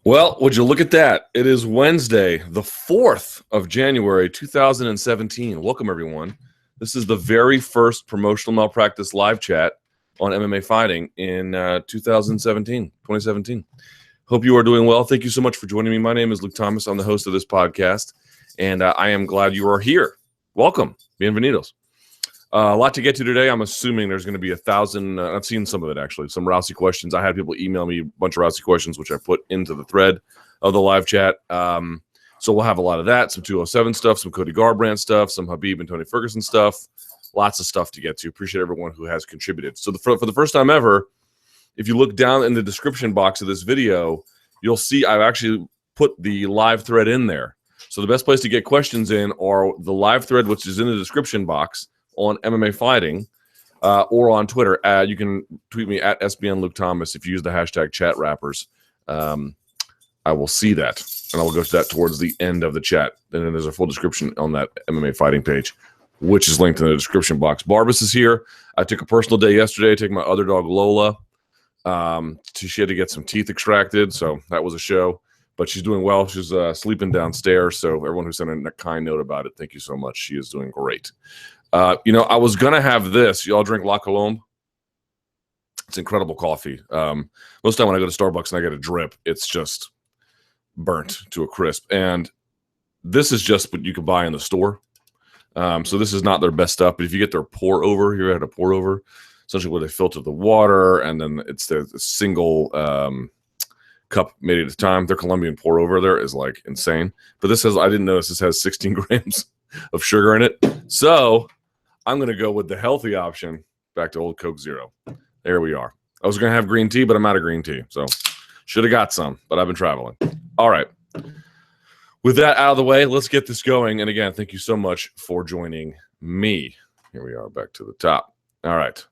Well, would you look at that? It is Wednesday, the 4th of January, 2017. Welcome, everyone. This is the very first Promotional Malpractice Live Chat on MMA fighting in 2017. Hope you are doing well. Thank you so much for joining me. My name is Luke Thomas. I'm the host of this podcast, and I am glad you are here. Welcome. Bienvenidos. A lot to get to today. I'm assuming there's going to be 1,000. I've seen some of it, actually. Some Rousey questions. I had people email me a bunch of Rousey questions, which I put into the thread of the live chat. So we'll have a lot of that. Some 207 stuff, some Cody Garbrandt stuff, some Habib and Tony Ferguson stuff. Lots of stuff to get to. Appreciate everyone who has contributed. So for the first time ever, if you look down in the description box of this video, you'll see I've actually put the live thread in there. So the best place to get questions in are the live thread, which is in the description box on MMA Fighting, or on Twitter. You can tweet me at SBN Luke Thomas if you use the hashtag chat wrappers. I will see that, and I will go to that towards the end of the chat. And then there's a full description on that MMA Fighting page, which is linked in the description box. Barbas is here. I took a personal day yesterday, taking my other dog, Lola. She had to get some teeth extracted, so that was a show. But she's doing well. She's sleeping downstairs, so everyone who sent a kind note about it, thank you so much. She is doing great. I was going to have this. Y'all drink La Colombe? It's incredible coffee. Most of the time when I go to Starbucks and I get a drip, it's just burnt to a crisp. And this is just what you can buy in the store. So this is not their best stuff. But if you get their pour over, here I had a pour over, essentially where they filter the water, and then it's the single cup made at a time. Their Colombian pour over there is like insane. But this has, I didn't notice this has 16 grams of sugar in it. So I'm going to go with the healthy option, back to old Coke Zero. There we are. I was going to have green tea, but I'm out of green tea. So should have got some, but I've been traveling. All right. With that out of the way, let's get this going. And again, thank you so much for joining me. Here we are, back to the top. All right.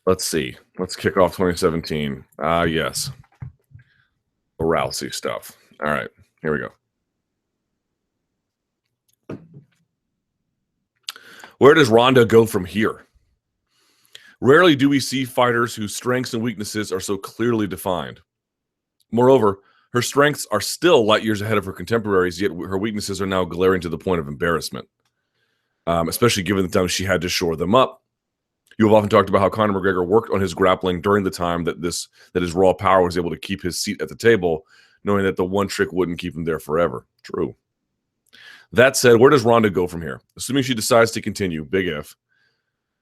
Let's see. Let's kick off 2017. Yes. The Rousey stuff. All right. Here we go. Where does Ronda go from here? Rarely do we see fighters whose strengths and weaknesses are so clearly defined. Moreover, her strengths are still light years ahead of her contemporaries, yet her weaknesses are now glaring to the point of embarrassment, especially given the time she had to shore them up. You have often talked about how Conor McGregor worked on his grappling during the time that his raw power was able to keep his seat at the table, knowing that the one trick wouldn't keep him there forever. True. That said, where does Ronda go from here? Assuming she decides to continue, big if,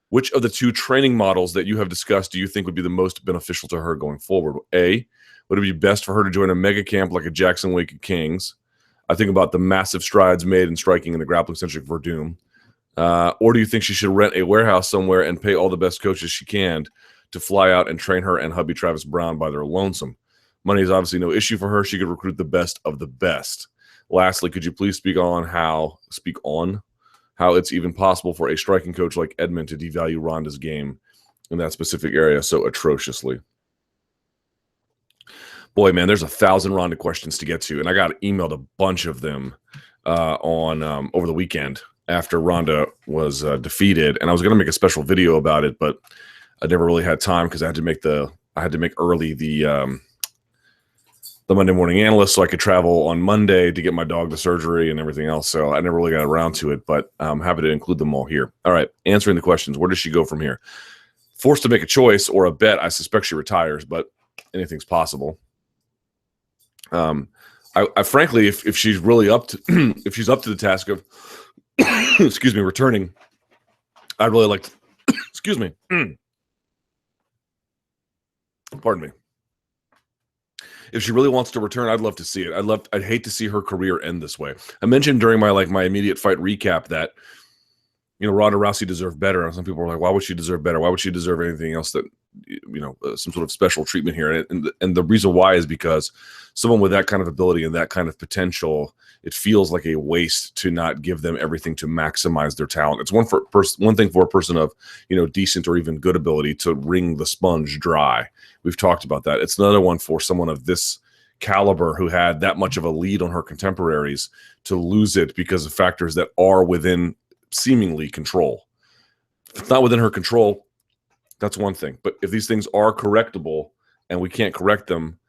which of the two training models that you have discussed do you think would be the most beneficial to her going forward? A, would it be best for her to join a mega camp like a Jackson Wink at Kings? I think about the massive strides made in striking in the grappling-centric Verdum. Or do you think she should rent a warehouse somewhere and pay all the best coaches she can to fly out and train her and hubby Travis Brown by their lonesome? Money is obviously no issue for her. She could recruit the best of the best. Lastly, could you please speak on how it's even possible for a striking coach like Edmond to devalue Ronda's game in that specific area so atrociously? Boy, man, there's 1,000 Ronda questions to get to, and I got emailed a bunch of them on over the weekend after Ronda was defeated, and I was going to make a special video about it, but I never really had time because I had to make early the Monday Morning Analyst so I could travel on Monday to get my dog to surgery and everything else. So I never really got around to it, but I'm happy to include them all here. All right, answering the questions. Where does she go from here? Forced to make a choice or a bet, I suspect she retires, but anything's possible. I frankly, if she's really up to if she's up to the task of excuse me, returning, I'd really like to excuse me. Pardon me. If she really wants to return, I'd love to see it. I'd hate to see her career end this way. I mentioned during my immediate fight recap that, Ronda Rousey deserved better. And some people were like, why would she deserve better? Why would she deserve anything else that, some sort of special treatment here? And the reason why is because someone with that kind of ability and that kind of potential, it feels like a waste to not give them everything to maximize their talent. It's one thing for a person of, decent or even good ability to wring the sponge dry. We've talked about that. It's another one for someone of this caliber who had that much of a lead on her contemporaries to lose it because of factors that are within seemingly control. If it's not within her control, That's one thing. But if these things are correctable and we can't correct them,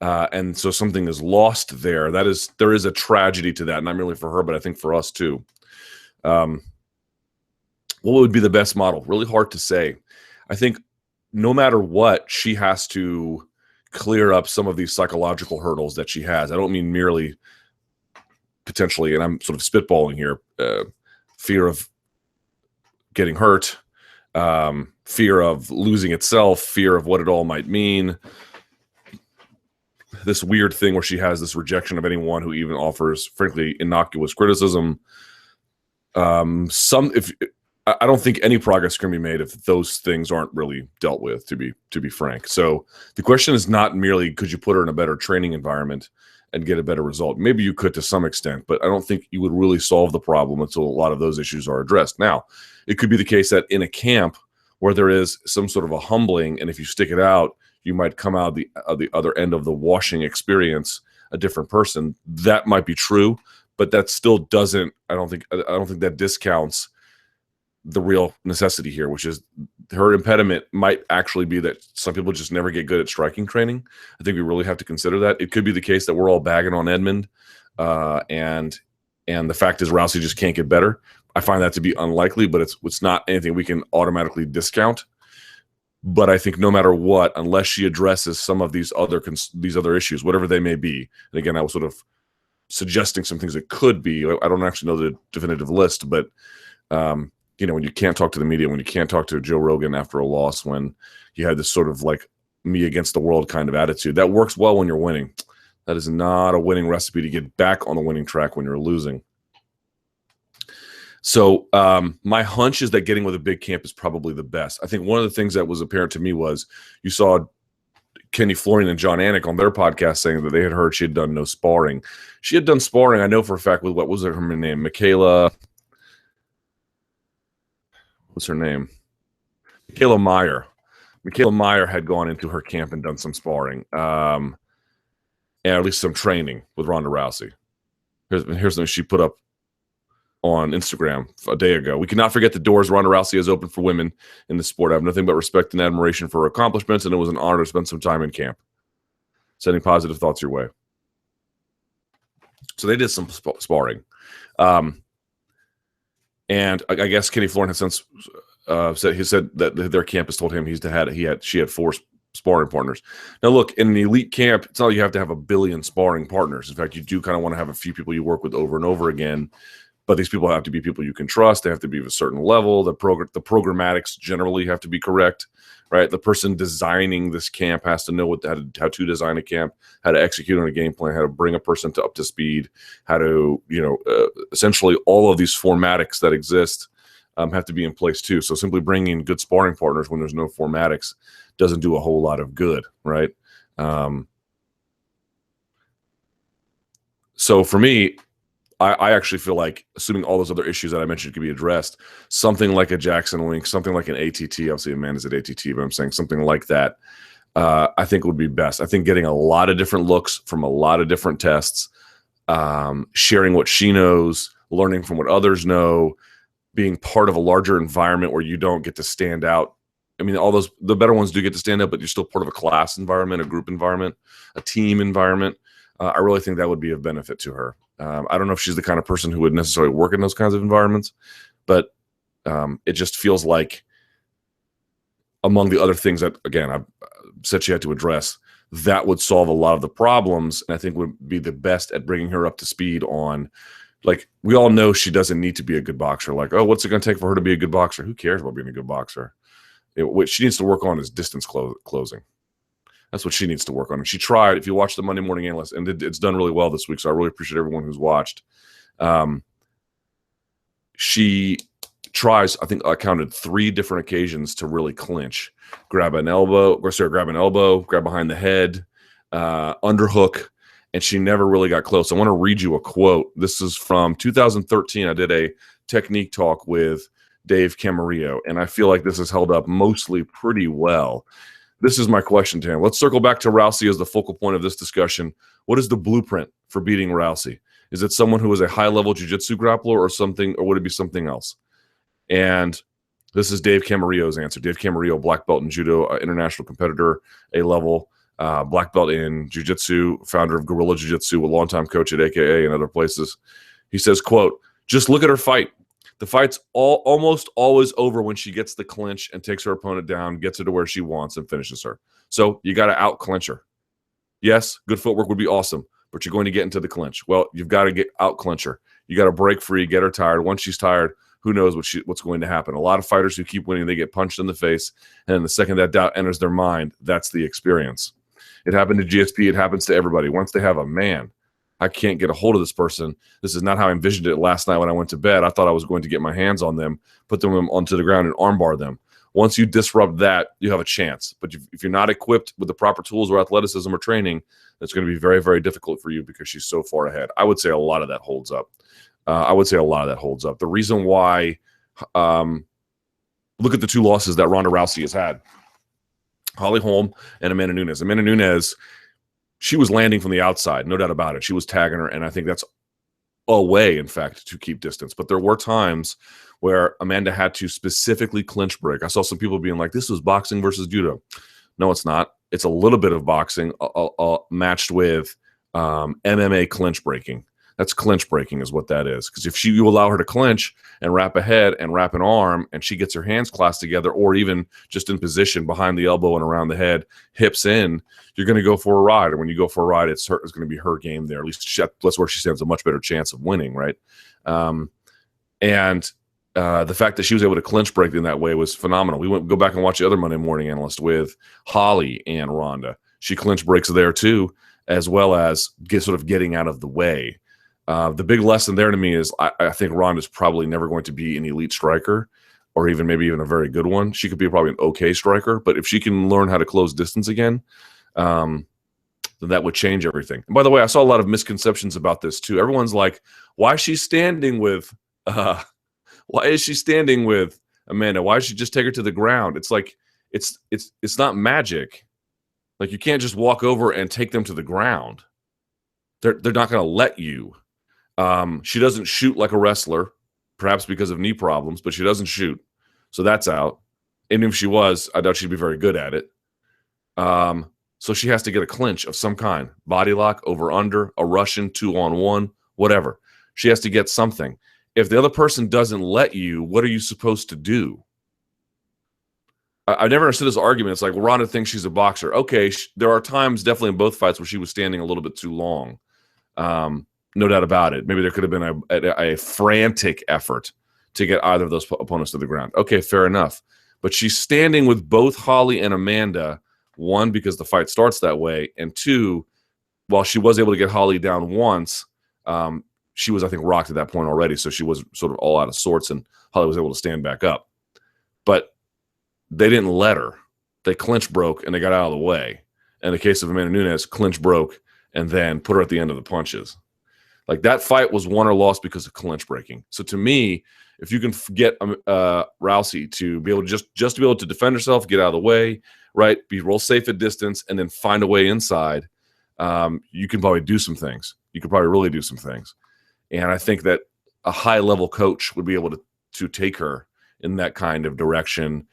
and so something is lost there, there is a tragedy to that, not merely for her, but I think for us too. What would be the best model? Really hard to say. I think no matter what, she has to clear up some of these psychological hurdles that she has. I don't mean merely potentially, and I'm sort of spitballing here, fear of getting hurt, fear of losing itself, fear of what it all might mean. This weird thing where she has this rejection of anyone who even offers, frankly, innocuous criticism. I don't think any progress can be made if those things aren't really dealt with, to be frank. So the question is not merely could you put her in a better training environment and get a better result. Maybe you could to some extent, but I don't think you would really solve the problem until a lot of those issues are addressed. Now, it could be the case that in a camp where there is some sort of a humbling, and if you stick it out, you might come out the other end of the washing experience a different person. That might be true, but that still doesn't. I don't think that discounts the real necessity here, which is her impediment might actually be that some people just never get good at striking training. I think we really have to consider that. It could be the case that we're all bagging on Edmund, and the fact is Rousey just can't get better. I find that to be unlikely, but it's not anything we can automatically discount. But I think no matter what, unless she addresses some of these other issues, whatever they may be, and again, I was sort of suggesting some things it could be. I don't actually know the definitive list, but when you can't talk to the media, when you can't talk to Joe Rogan after a loss, when you had this sort of like me against the world kind of attitude, that works well when you're winning. That is not a winning recipe to get back on the winning track when you're losing. So my hunch is that getting with a big camp is probably the best. I think one of the things that was apparent to me was you saw Kenny Florian and John Anik on their podcast saying that they had heard she had done no sparring. She had done sparring, I know for a fact, with what was her name? Michaela. What's her name? Michaela Meyer. Michaela Meyer had gone into her camp and done some sparring, and at least some training with Ronda Rousey. Here's something she put up on Instagram a day ago. We cannot forget the doors Ronda Rousey has opened for women in the sport. I have nothing but respect and admiration for her accomplishments, and it was an honor to spend some time in camp. Sending positive thoughts your way. So they did some sparring. And I guess Kenny Florian has since said that their camp has told him she had 4 sparring partners. Now, look, in an elite camp, it's not like you have to have a billion sparring partners. In fact, you do kind of want to have a few people you work with over and over again. But these people have to be people you can trust. They have to be of a certain level. The programmatics generally have to be correct, right? The person designing this camp has to know how to design a camp, how to execute on a game plan, how to bring a person up to speed, how to, essentially all of these formatics that exist have to be in place too. So simply bringing good sparring partners when there's no formatics doesn't do a whole lot of good, right? So for me, I actually feel like, assuming all those other issues that I mentioned could be addressed, something like a Jackson Link, something like an ATT, obviously Amanda's at ATT, but I'm saying something like that, I think would be best. I think getting a lot of different looks from a lot of different tests, sharing what she knows, learning from what others know, being part of a larger environment where you don't get to stand out. I mean, the better ones do get to stand out, but you're still part of a class environment, a group environment, a team environment. I really think that would be of benefit to her. I don't know if she's the kind of person who would necessarily work in those kinds of environments, but it just feels like among the other things that, again, I've said she had to address, that would solve a lot of the problems, and I think would be the best at bringing her up to speed on, like, we all know she doesn't need to be a good boxer. Like, oh, what's it going to take for her to be a good boxer? Who cares about being a good boxer? What she needs to work on is distance closing. That's what she needs to work on. And she tried, if you watch the Monday Morning Analyst, and it's done really well this week, so I really appreciate everyone who's watched. She tries, I think I counted 3 different occasions to really clinch. Grab an elbow, grab behind the head, underhook, and she never really got close. I want to read you a quote. This is from 2013. I did a technique talk with Dave Camarillo, and I feel like this has held up mostly pretty well. This is my question to him. Let's circle back to Rousey as the focal point of this discussion. What is the blueprint for beating Rousey? Is it someone who is a high-level jiu-jitsu grappler or something, or would it be something else? And This is Dave Camarillo's answer. Dave Camarillo, black belt in judo, international competitor, A-level, black belt in jiu-jitsu, founder of Guerrilla Jiu-Jitsu, a longtime coach at AKA and other places. He says, quote, "Just look at her fight. The fight's almost always over when she gets the clinch and takes her opponent down, gets her to where she wants, and finishes her. So you got to out-clinch her. Yes, good footwork would be awesome, but you're going to get into the clinch. Well, you've got to get out-clinch her. You got to break free, get her tired. Once she's tired, who knows what's going to happen. A lot of fighters who keep winning, they get punched in the face, and the second that doubt enters their mind, that's the experience. It happened to GSP. It happens to everybody. Once they have a man, I can't get a hold of this person. This is not how I envisioned it last night when I went to bed. I thought I was going to get my hands on them, put them onto the ground, and armbar them. Once you disrupt that, you have a chance. But if you're not equipped with the proper tools or athleticism or training, it's going to be very, very difficult for you because she's so far ahead. I would say a lot of that holds up. The reason why, look at the two losses that Ronda Rousey has had. Holly Holm and Amanda Nunes. Amanda Nunes, she was landing from the outside, no doubt about it. She was tagging her, and I think that's a way, in fact, to keep distance. But there were times where Amanda had to specifically clinch break. I saw some people being like, this was boxing versus judo. No, it's not. It's a little bit of boxing matched with MMA clinch breaking. That's clinch breaking is what that is. Because if you allow her to clinch and wrap a head and wrap an arm and she gets her hands clasped together or even just in position behind the elbow and around the head, hips in, you're going to go for a ride. And when you go for a ride, it's going to be her game there. At least that's where she stands a much better chance of winning, right? The fact that she was able to clinch break in that way was phenomenal. We go back and watch the other Monday Morning Analyst with Holly and Ronda. She clinch breaks there too, as well as sort of getting out of the way. The big lesson there to me is I think Ronda's probably never going to be an elite striker or maybe even a very good one. She could be probably an okay striker, but if she can learn how to close distance again, then that would change everything. And by the way, I saw a lot of misconceptions about this too. Everyone's like, why is she standing with Amanda? Why should she just take her to the ground? It's like, it's not magic. Like you can't just walk over and take them to the ground. They're not going to let you. She doesn't shoot like a wrestler, perhaps because of knee problems, but she doesn't shoot. So that's out. And if she was, I doubt she'd be very good at it. So she has to get a clinch of some kind. Body lock, over under, a Russian, 2-on-1, whatever. She has to get something. If the other person doesn't let you, what are you supposed to do? I never understood this argument. It's like, well, Ronda thinks she's a boxer. Okay, there are times definitely in both fights where she was standing a little bit too long. No doubt about it. Maybe there could have been a frantic effort to get either of those opponents to the ground. Okay, fair enough. But she's standing with both Holly and Amanda, one, because the fight starts that way, and two, while she was able to get Holly down once, she was, I think, rocked at that point already, so she was sort of all out of sorts, and Holly was able to stand back up. But they didn't let her. They clinch broke, and they got out of the way. In the case of Amanda Nunes, clinch broke, and then put her at the end of the punches. Like that fight was won or lost because of clinch breaking. So to me, if you can get Rousey to be able to just to be able to defend herself, get out of the way, right, be real safe at distance, and then find a way inside, you can probably do some things. You could probably really do some things. And I think that a high-level coach would be able to take her in that kind of direction,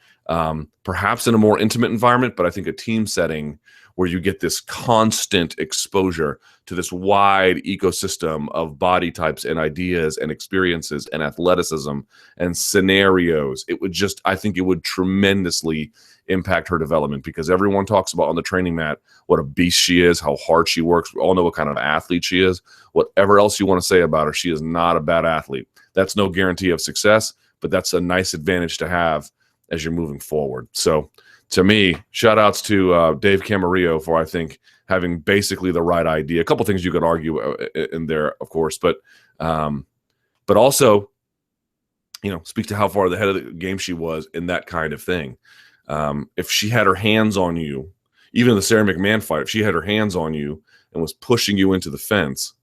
perhaps in a more intimate environment, but I think a team setting where you get this constant exposure to this wide ecosystem of body types and ideas and experiences and athleticism and scenarios. I think it would tremendously impact her development because everyone talks about on the training mat what a beast she is, how hard she works. We all know what kind of athlete she is. Whatever else you want to say about her, she is not a bad athlete. That's no guarantee of success, but that's a nice advantage to have as you're moving forward. So to me, shout outs to Dave Camarillo for, I think, having basically the right idea. A couple things you could argue in there, of course, but also, speak to how far ahead of the game she was in that kind of thing. If she had her hands on you, even in the Sarah McMahon fight, if she had her hands on you and was pushing you into the fence,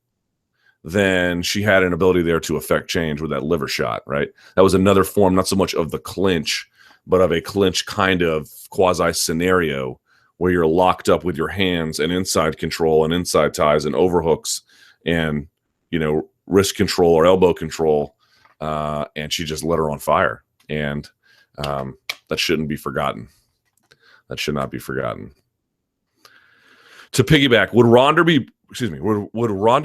then she had an ability there to affect change with that liver shot, right? That was another form, not so much of the clinch, but of a clinch kind of quasi scenario where you're locked up with your hands and inside control and inside ties and overhooks and, wrist control or elbow control. And she just lit her on fire. And That shouldn't be forgotten. That should not be forgotten. To piggyback, would Ronda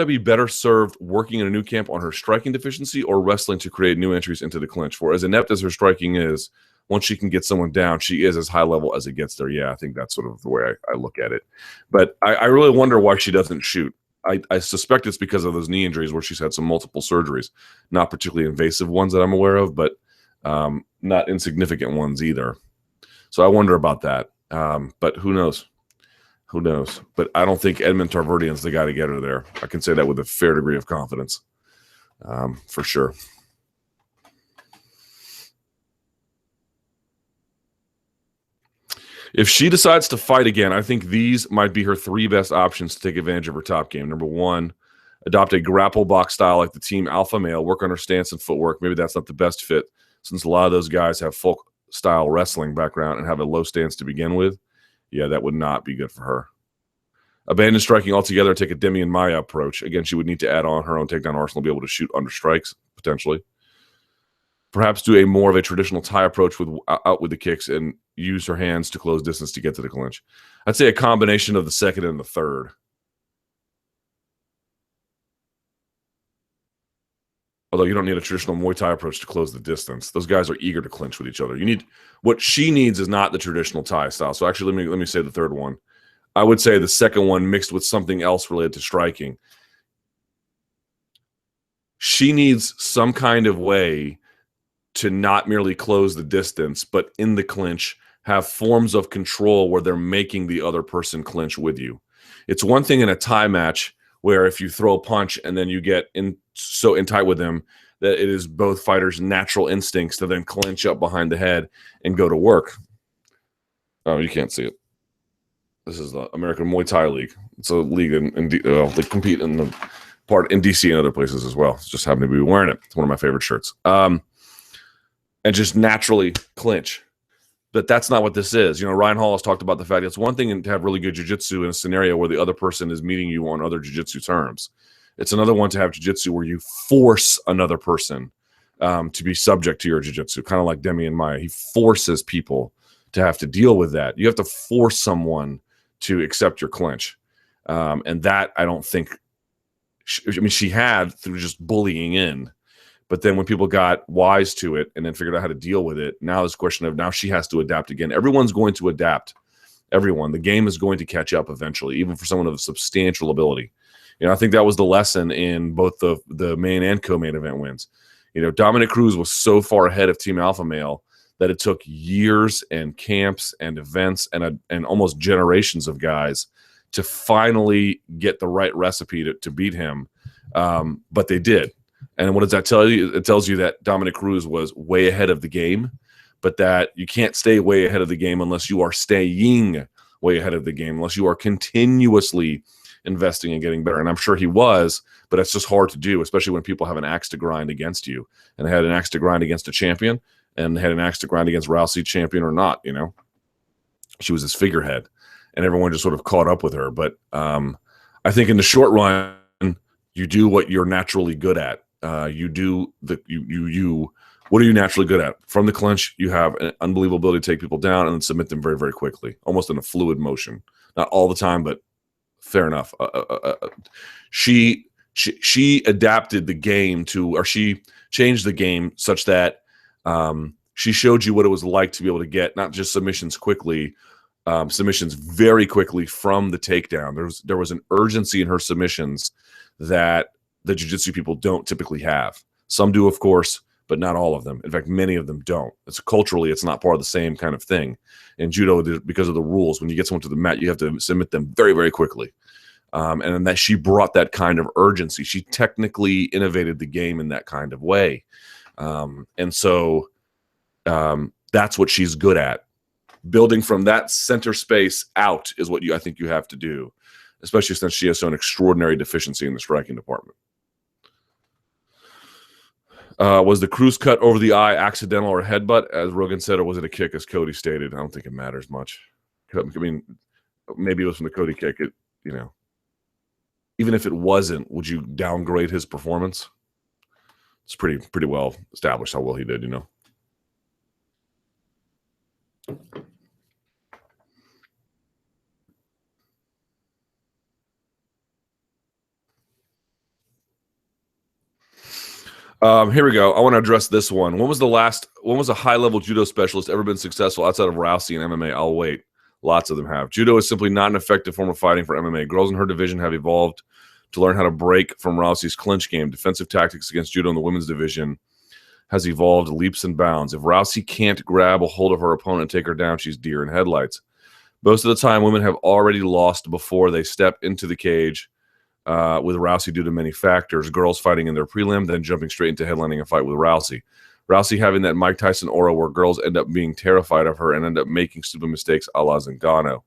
be better served working in a new camp on her striking deficiency or wrestling to create new entries into the clinch? For as inept as her striking is, once she can get someone down, she is as high level as it gets there. Yeah, I think that's sort of the way I look at it. But I really wonder why she doesn't shoot. I suspect it's because of those knee injuries where she's had some multiple surgeries, not particularly invasive ones that I'm aware of, but not insignificant ones either. So I wonder about that. But who knows? Who knows? But I don't think Edmund Tarverdian's the guy to get her there. I can say that with a fair degree of confidence, for sure. If she decides to fight again, I think these might be her 3 best options to take advantage of her top game. Number 1, adopt a grapple box style like the team alpha male, work on her stance and footwork. Maybe that's not the best fit since a lot of those guys have folk style wrestling background and have a low stance to begin with. Yeah, that would not be good for her. Abandon striking altogether and take a Demi and Maya approach. Again, she would need to add on her own takedown arsenal, be able to shoot under strikes, potentially. Perhaps do a more of a traditional tie approach out with the kicks and use her hands to close distance to get to the clinch. I'd say a combination of the second and the third. Although you don't need a traditional Muay Thai approach to close the distance. Those guys are eager to clinch with each other. What she needs is not the traditional Thai style. So actually, let me say the third one. I would say the second one mixed with something else related to striking. She needs some kind of way to not merely close the distance, but in the clinch, have forms of control where they're making the other person clinch with you. It's one thing in a Thai match where if you throw a punch and then you get so in tight with them that it is both fighters' natural instincts to then clinch up behind the head and go to work. Oh, you can't see it. This is the American Muay Thai League. It's a league they compete in the part in DC and other places as well. Just happen to be wearing it. It's one of my favorite shirts. And just naturally clinch. But that's not what this is. Ryan Hall has talked about the fact it's one thing to have really good jiu-jitsu in a scenario where the other person is meeting you on other jiu-jitsu terms. It's another one to have jiu-jitsu where you force another person to be subject to your jiu-jitsu, kind of like Demi and Maya. He forces people to have to deal with that. You have to force someone to accept your clinch. And that I don't think she had through just bullying in. But then when people got wise to it and then figured out how to deal with it, now this question of now she has to adapt again. Everyone's going to adapt. Everyone. The game is going to catch up eventually, even for someone of substantial ability. I think that was the lesson in both the main and co-main event wins. Dominick Cruz was so far ahead of Team Alpha Male that it took years and camps and events and almost generations of guys to finally get the right recipe to beat him. But they did. And what does that tell you? It tells you that Dominick Cruz was way ahead of the game, but that you can't stay way ahead of the game unless you are staying way ahead of the game, unless you are continuously investing in getting better. And I'm sure he was, but it's just hard to do, especially when people have an axe to grind against you. And they had an axe to grind against a champion, and they had an axe to grind against Rousey, champion or not. She was his figurehead, and everyone just sort of caught up with her. But I think in the short run, you do what you're naturally good at. What are you naturally good at? From the clinch, you have an unbelievable ability to take people down and then submit them very, very quickly, almost in a fluid motion. Not all the time, but fair enough. She adapted the game or she changed the game such that she showed you what it was like to be able to get not just submissions quickly, submissions very quickly from the takedown. There was an urgency in her submissions that the jiu-jitsu people don't typically have. Some do, of course, but not all of them. In fact, many of them don't. Culturally, it's not part of the same kind of thing. In judo, because of the rules, when you get someone to the mat, you have to submit them very, very quickly. And that she brought that kind of urgency. She technically innovated the game in that kind of way. And so that's what she's good at. Building from that center space out is what I think you have to do, especially since she has so an extraordinary deficiency in the striking department. Was the Cruz cut over the eye accidental or headbutt, as Rogan said, or was it a kick, as Cody stated? I don't think it matters much. I mean, maybe it was from the Cody kick. Even if it wasn't, would you downgrade his performance? It's pretty well established how well he did, Here we go. I want to address this one. When was a high-level judo specialist ever been successful outside of Rousey and MMA? I'll wait. Lots of them have. Judo is simply not an effective form of fighting for MMA. Girls in her division have evolved to learn how to break from Rousey's clinch game. Defensive tactics against judo in the women's division has evolved leaps and bounds. If Rousey can't grab a hold of her opponent and take her down, she's deer in headlights. Most of the time, women have already lost before they step into the cage with Rousey due to many factors. Girls fighting in their prelim, then jumping straight into headlining a fight with Rousey. Rousey having that Mike Tyson aura where girls end up being terrified of her and end up making stupid mistakes a la Zingano.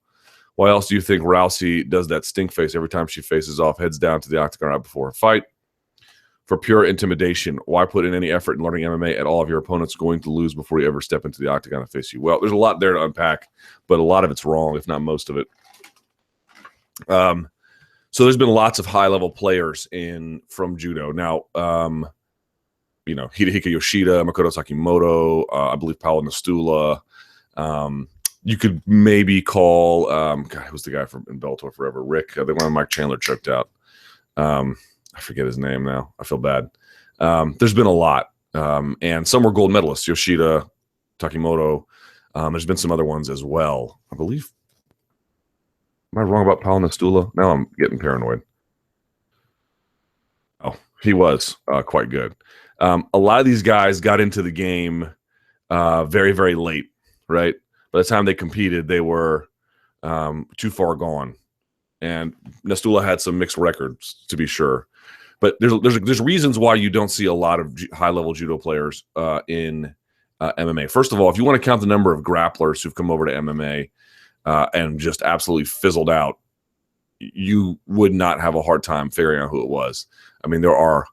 Why else do you think Rousey does that stink face every time she faces off, heads down to the octagon right before a fight? For pure intimidation. Why put in any effort in learning MMA at all if your opponent's going to lose before you ever step into the octagon and face you? Well, there's a lot there to unpack, but a lot of it's wrong, if not most of it. So there's been lots of high-level players from judo. Now, Hidehiko Yoshida, Makoto Sakimoto, I believe Paulo Nastula. You could maybe call, who's the guy in Bellator forever? Rick, the one Mike Chandler choked out. I forget his name now. I feel bad. There's been a lot. And some were gold medalists, Yoshida, Takimoto. There's been some other ones as well, I believe. Am I wrong about Paulo Nastula? Now I'm getting paranoid. Oh, he was quite good. A lot of these guys got into the game very, very late, right? By the time they competed, they were too far gone. And Nastula had some mixed records, to be sure. But there's reasons why you don't see a lot of high-level judo players in MMA. First of all, if you want to count the number of grapplers who've come over to MMA and just absolutely fizzled out, you would not have a hard time figuring out who it was. I mean, there are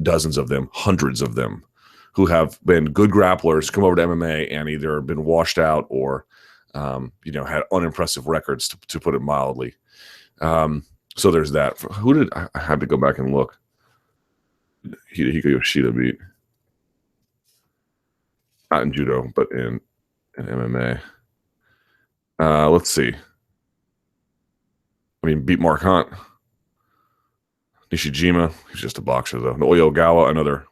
dozens of them, hundreds of them, who have been good grapplers, come over to MMA and either been washed out or had unimpressive records, to put it mildly. So there's that. Who did I had to go back and look? Hidehiko Yoshida beat, not in judo, but in MMA. Let's see. Beat Mark Hunt. Nishijima, he's just a boxer though. Naoya Ogawa, another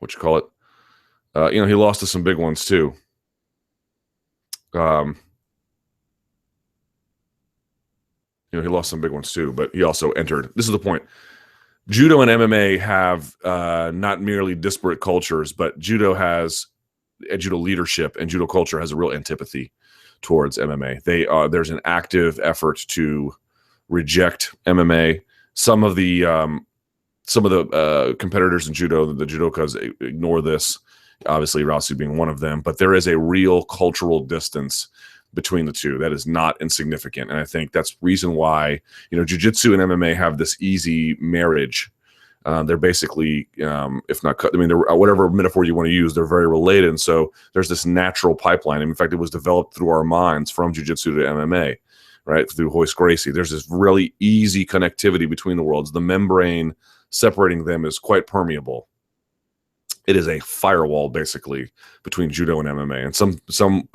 he lost to some big ones too. He lost some big ones too, but he also entered. This is the point. Judo and MMA have not merely disparate cultures, but judo leadership and judo culture has a real antipathy towards MMA. There's an active effort to reject MMA. Some of the competitors in judo, the judokas, ignore this. Obviously, Rousey being one of them, but there is a real cultural distance between the two that is not insignificant, and I think that's the reason why jiu-jitsu and MMA have this easy marriage. They're basically, if not cut, whatever metaphor you want to use, they're very related, and so there's this natural pipeline. And in fact, it was developed through our minds from jiu-jitsu to MMA, right? Through Royce Gracie, there's this really easy connectivity between the worlds. The membrane separating them is quite permeable. It is a firewall basically between judo and MMA, and some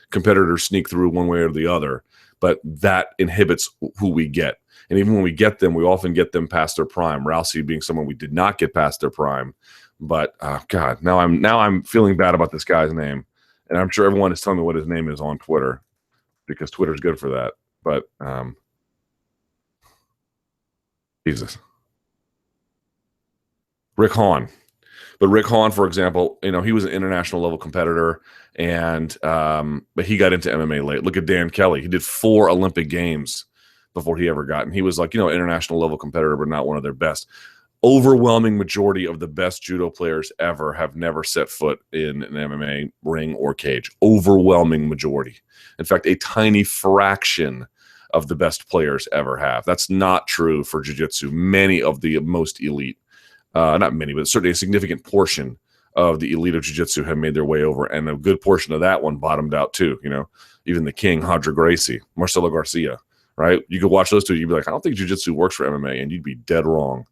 competitors sneak through one way or the other, but that inhibits who we get. And even when we get them, we often get them past their prime. Rousey being someone we did not get past their prime. But God, now I'm feeling bad about this guy's name, and I'm sure everyone is telling me what his name is on Twitter, because Twitter's good for that. But Jesus, Rick Hahn. But Rick Hahn, for example, he was an international level competitor, and but he got into MMA late. Look at Dan Kelly; he did 4 Olympic Games before he ever got. And he was like, international level competitor, but not one of their best. Overwhelming majority of the best judo players ever have never set foot in an MMA ring or cage. Overwhelming majority. In fact, a tiny fraction of the best players ever have. That's not true for jiu-jitsu. Many of the most elite. Not many, but certainly a significant portion of the elite of jiu-jitsu have made their way over, and a good portion of that one bottomed out too. Even the king, Roger Gracie, Marcelo Garcia, right? You could watch those two, you'd be like, I don't think jiu-jitsu works for MMA, and you'd be dead wrong.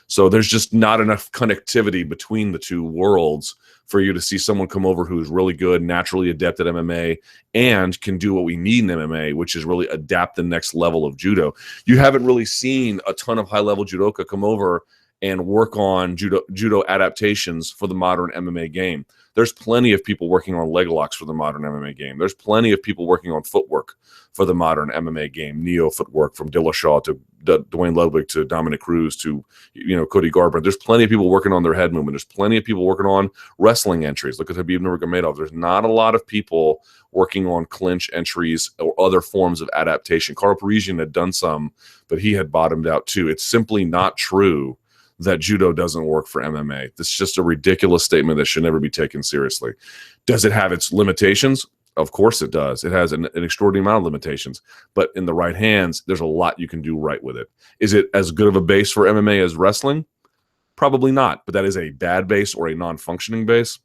So there's just not enough connectivity between the two worlds for you to see someone come over who's really good, naturally adept at MMA, and can do what we need in MMA, which is really adapt the next level of judo. You haven't really seen a ton of high-level judoka come over and work on judo adaptations for the modern MMA game. There's plenty of people working on leg locks for the modern MMA game. There's plenty of people working on footwork for the modern MMA game. Neo footwork from Dillashaw to Dwayne Ludwig to Dominick Cruz to Cody Garbrandt. There's plenty of people working on their head movement. There's plenty of people working on wrestling entries. Look at Khabib Nurmagomedov. There's not a lot of people working on clinch entries or other forms of adaptation. Carl Parisian had done some, but he had bottomed out too. It's simply not true that judo doesn't work for MMA. This is just a ridiculous statement that should never be taken seriously. Does it have its limitations? Of course it does. It has an extraordinary amount of limitations, but in the right hands, there's a lot you can do right with it. Is it as good of a base for MMA as wrestling? Probably not, but that is a bad base or a non-functioning base.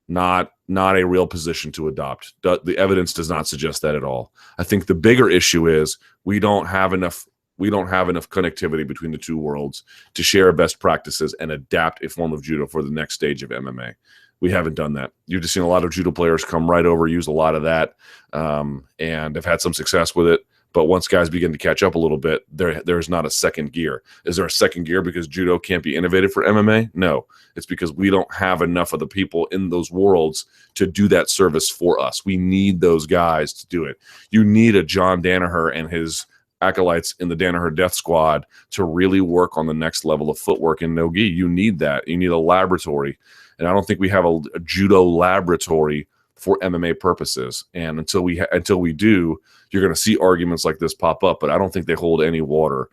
Not a real position to adopt. The evidence does not suggest that at all. I think the bigger issue is we don't have enough connectivity between the two worlds to share best practices and adapt a form of judo for the next stage of MMA. We haven't done that. You've just seen a lot of judo players come right over, use a lot of that, and have had some success with it. But once guys begin to catch up a little bit, there's not a second gear. Is there a second gear because judo can't be innovated for MMA? No. It's because we don't have enough of the people in those worlds to do that service for us. We need those guys to do it. You need a John Danaher and his acolytes in the Danaher Death Squad to really work on the next level of footwork in no-gi. You need that. You need a laboratory. And I don't think we have a judo laboratory for MMA purposes. And until we do, you're going to see arguments like this pop up, but I don't think they hold any water.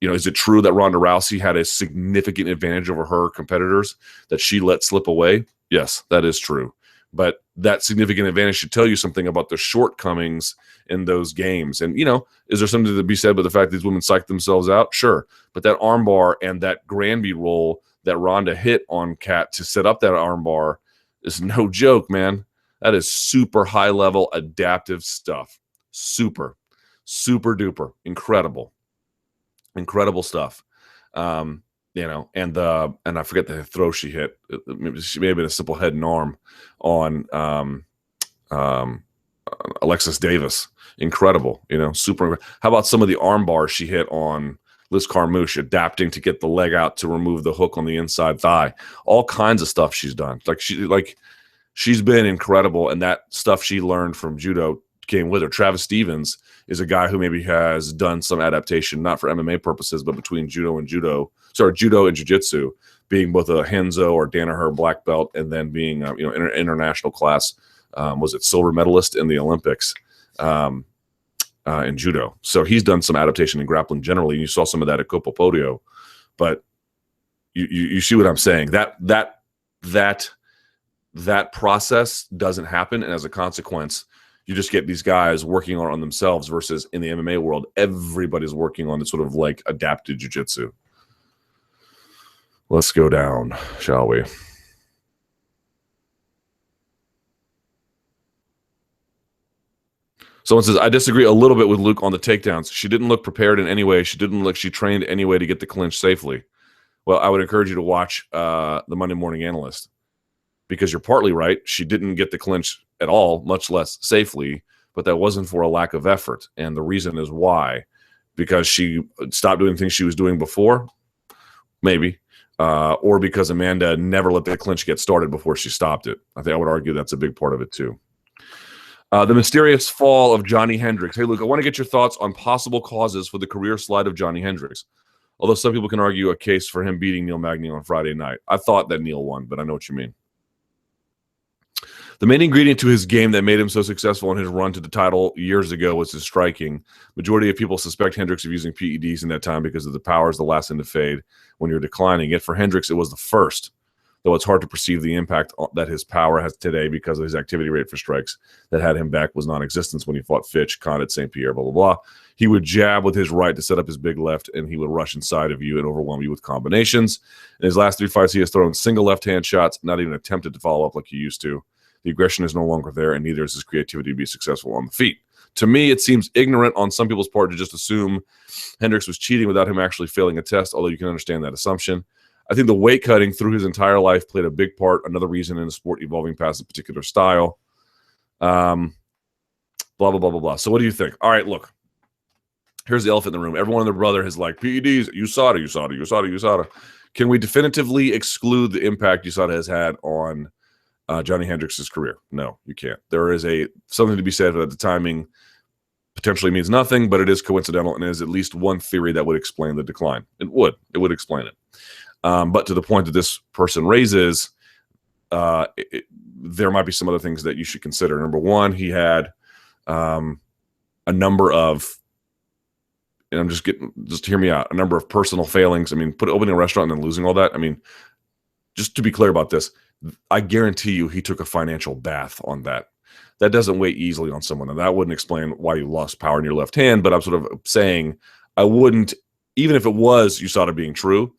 Is it true that Ronda Rousey had a significant advantage over her competitors that she let slip away? Yes, that is true. But that significant advantage should tell you something about the shortcomings in those games. And, is there something to be said about the fact that these women psyched themselves out? Sure. But that armbar and that Granby roll that Ronda hit on Kat to set up that armbar is no joke, man. That is super high-level adaptive stuff. Super, super duper. Incredible stuff. And I forget the throw she hit. She may have been a simple head and arm on Alexis Davis. Incredible, super. How about some of the arm bars she hit on Liz Carmouche, adapting to get the leg out to remove the hook on the inside thigh? All kinds of stuff she's done. She's been incredible, and that stuff she learned from judo came with her. Travis Stevens is a guy who maybe has done some adaptation, not for MMA purposes, but between judo and jiu-jitsu, being both a Henzo or Danaher black belt, and then being international class, was it silver medalist in the Olympics in judo. So he's done some adaptation in grappling generally. You saw some of that at Copa Podio, but you see what I'm saying. That process doesn't happen, and as a consequence, you just get these guys working on themselves versus in the MMA world, everybody's working on this sort of like adapted jiu-jitsu. Let's go down, shall we? Someone says, I disagree a little bit with Luke on the takedowns. She didn't look prepared in any way. She didn't look, she trained any way to get the clinch safely. Well, I would encourage you to watch the Monday Morning Analyst, because you're partly right. She didn't get the clinch at all, much less safely, but that wasn't for a lack of effort. And the reason is why. Because she stopped doing things she was doing before? Maybe. Or because Amanda never let the clinch get started before she stopped it. I think I would argue that's a big part of it too. The mysterious fall of Johny Hendricks. Hey, Luke, I want to get your thoughts on possible causes for the career slide of Johny Hendricks. Although some people can argue a case for him beating Neil Magny on Friday night. I thought that Neil won, but I know what you mean. The main ingredient to his game that made him so successful in his run to the title years ago was his striking. Majority of people suspect Hendricks of using PEDs in that time because of the power is the last thing to fade when you're declining. Yet for Hendricks, it was the first, though it's hard to perceive the impact that his power has today because of his activity rate for strikes that had him back was non-existent when he fought Fitch, Condit, St. Pierre, blah, blah, blah. He would jab with his right to set up his big left, and he would rush inside of you and overwhelm you with combinations. In his last 3 fights, he has thrown single left-hand shots, not even attempted to follow up like he used to. The aggression is no longer there, and neither is his creativity to be successful on the feet. To me, it seems ignorant on some people's part to just assume Hendricks was cheating without him actually failing a test, although you can understand that assumption. I think the weight cutting through his entire life played a big part, another reason in the sport evolving past a particular style. Blah, blah, blah, blah, blah. So what do you think? All right, look. here's the elephant in the room. Everyone and their brother has like PEDs, USADA. Can we definitively exclude the impact USADA has had on Johny Hendricks' career? No, you can't. There is something to be said that the timing potentially means nothing, but it is coincidental and is at least one theory that would explain the decline. It would explain it. But to the point that this person raises, there might be some other things that you should consider. Number one, he had a number of, and just hear me out, a number of personal failings. I mean, opening a restaurant and then losing all that. I mean, just to be clear about this, I guarantee you he took a financial bath on that. That doesn't weigh easily on someone, and that wouldn't explain why you lost power in your left hand. But I'm sort of saying I wouldn't, even if it was USADA being true,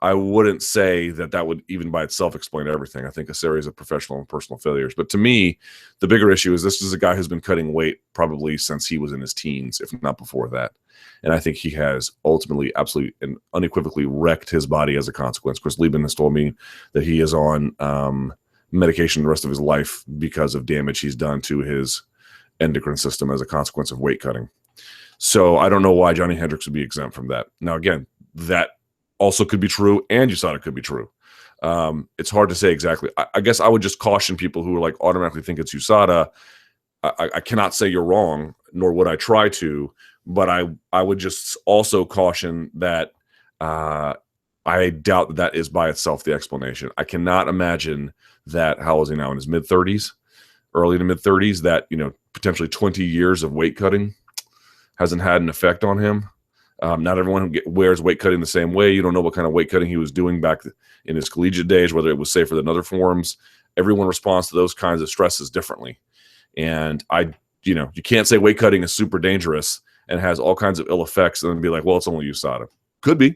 I wouldn't say that would even by itself explain everything. I think a series of professional and personal failures. But to me, the bigger issue is this is a guy who's been cutting weight probably since he was in his teens, if not before that. And I think he has ultimately, absolutely, and unequivocally wrecked his body as a consequence. Chris Lieben has told me that he is on medication the rest of his life because of damage he's done to his endocrine system as a consequence of weight cutting. So I don't know why Johny Hendricks would be exempt from that. Now, again, that also could be true, and USADA could be true. It's hard to say exactly. I guess I would just caution people who like automatically think it's USADA. I cannot say you're wrong, nor would I try to, but I would just also caution that I doubt that is by itself the explanation. I cannot imagine that, how old is he now, in his mid-30s, early to mid-30s, that, potentially 20 years of weight cutting hasn't had an effect on him. Not everyone wears weight cutting the same way. You don't know what kind of weight cutting he was doing back in his collegiate days, whether it was safer than other forms. Everyone responds to those kinds of stresses differently. And you can't say weight cutting is super dangerous and has all kinds of ill effects and then be like, well, it's only USADA. Could be,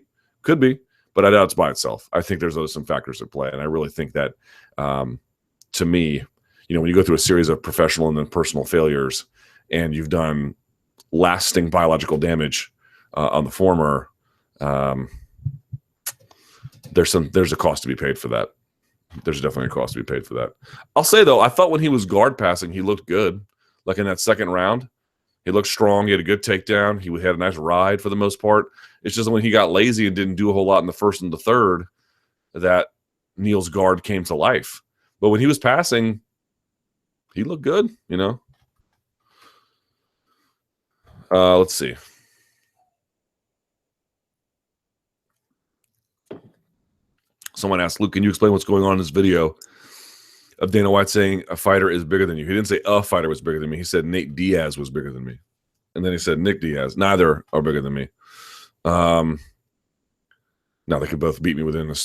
but I doubt it's by itself. I think there's some factors at play. And I really think that, to me, when you go through a series of professional and then personal failures and you've done lasting biological damage on the former, there's a cost to be paid for that. There's definitely a cost to be paid for that. I'll say, though, I thought when he was guard passing, he looked good. Like in that second round, he looked strong. He had a good takedown. He had a nice ride for the most part. It's just when he got lazy and didn't do a whole lot in the first and the third that Neal's guard came to life. But when he was passing, he looked good, Let's see. Someone asked, Luke, can you explain what's going on in this video of Dana White saying a fighter is bigger than you? He didn't say a fighter was bigger than me. He said Nate Diaz was bigger than me. And then he said Nick Diaz. Neither are bigger than me. Now, they could both beat me within an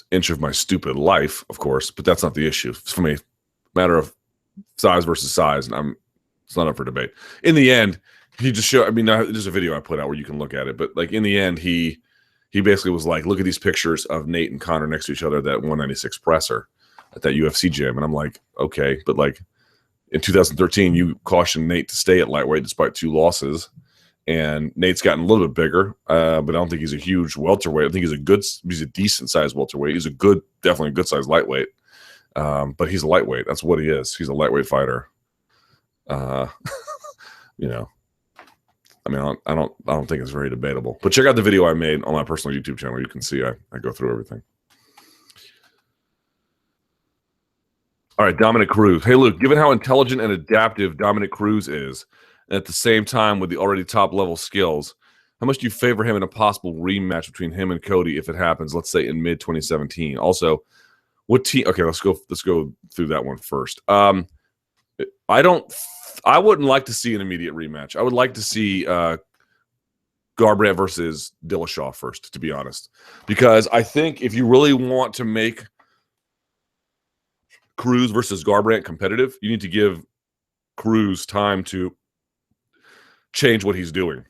inch of my stupid life, of course, but that's not the issue. It's for me, matter of size versus size, and it's not up for debate. In the end, he just showed, there's a video I put out where you can look at it, but like in the end, he basically was like, look at these pictures of Nate and Conor next to each other at that 196 presser at that UFC gym. And I'm like, okay, but like in 2013, you cautioned Nate to stay at lightweight despite 2 losses. And Nate's gotten a little bit bigger, but I don't think he's a huge welterweight. I think he's a decent sized welterweight. He's definitely a good sized lightweight. But he's a lightweight. That's what he is. He's a lightweight fighter. I don't think it's very debatable. But check out the video I made on my personal YouTube channel. You can see I go through everything. All right, Dominick Cruz. Hey, Luke, given how intelligent and adaptive Dominick Cruz is, and at the same time with the already top-level skills, how much do you favor him in a possible rematch between him and Cody if it happens, let's say in mid-2017? Also, what team – okay, let's go through that one first. I wouldn't like to see an immediate rematch. I would like to see Garbrandt versus Dillashaw first, to be honest. Because I think if you really want to make Cruz versus Garbrandt competitive, you need to give Cruz time to change what he's doing.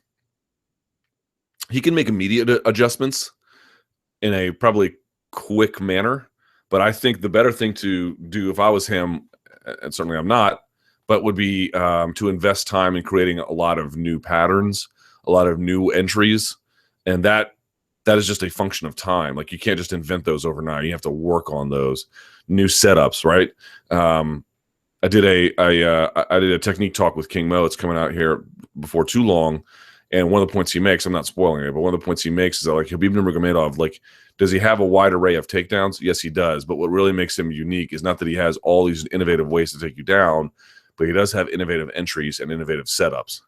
He can make immediate adjustments in a probably quick manner, but I think the better thing to do if I was him, and certainly I'm not, but would be to invest time in creating a lot of new patterns, a lot of new entries, and that is just a function of time. Like you can't just invent those overnight. You have to work on those new setups, right? I did a technique talk with King Mo. It's coming out here before too long, And one of the points he makes, I'm not spoiling it, but one of the points he makes is that, like, Khabib Nurmagomedov, like, does he have a wide array of takedowns? Yes, he does. But what really makes him unique is not that he has all these innovative ways to take you down, but he does have innovative entries and innovative setups.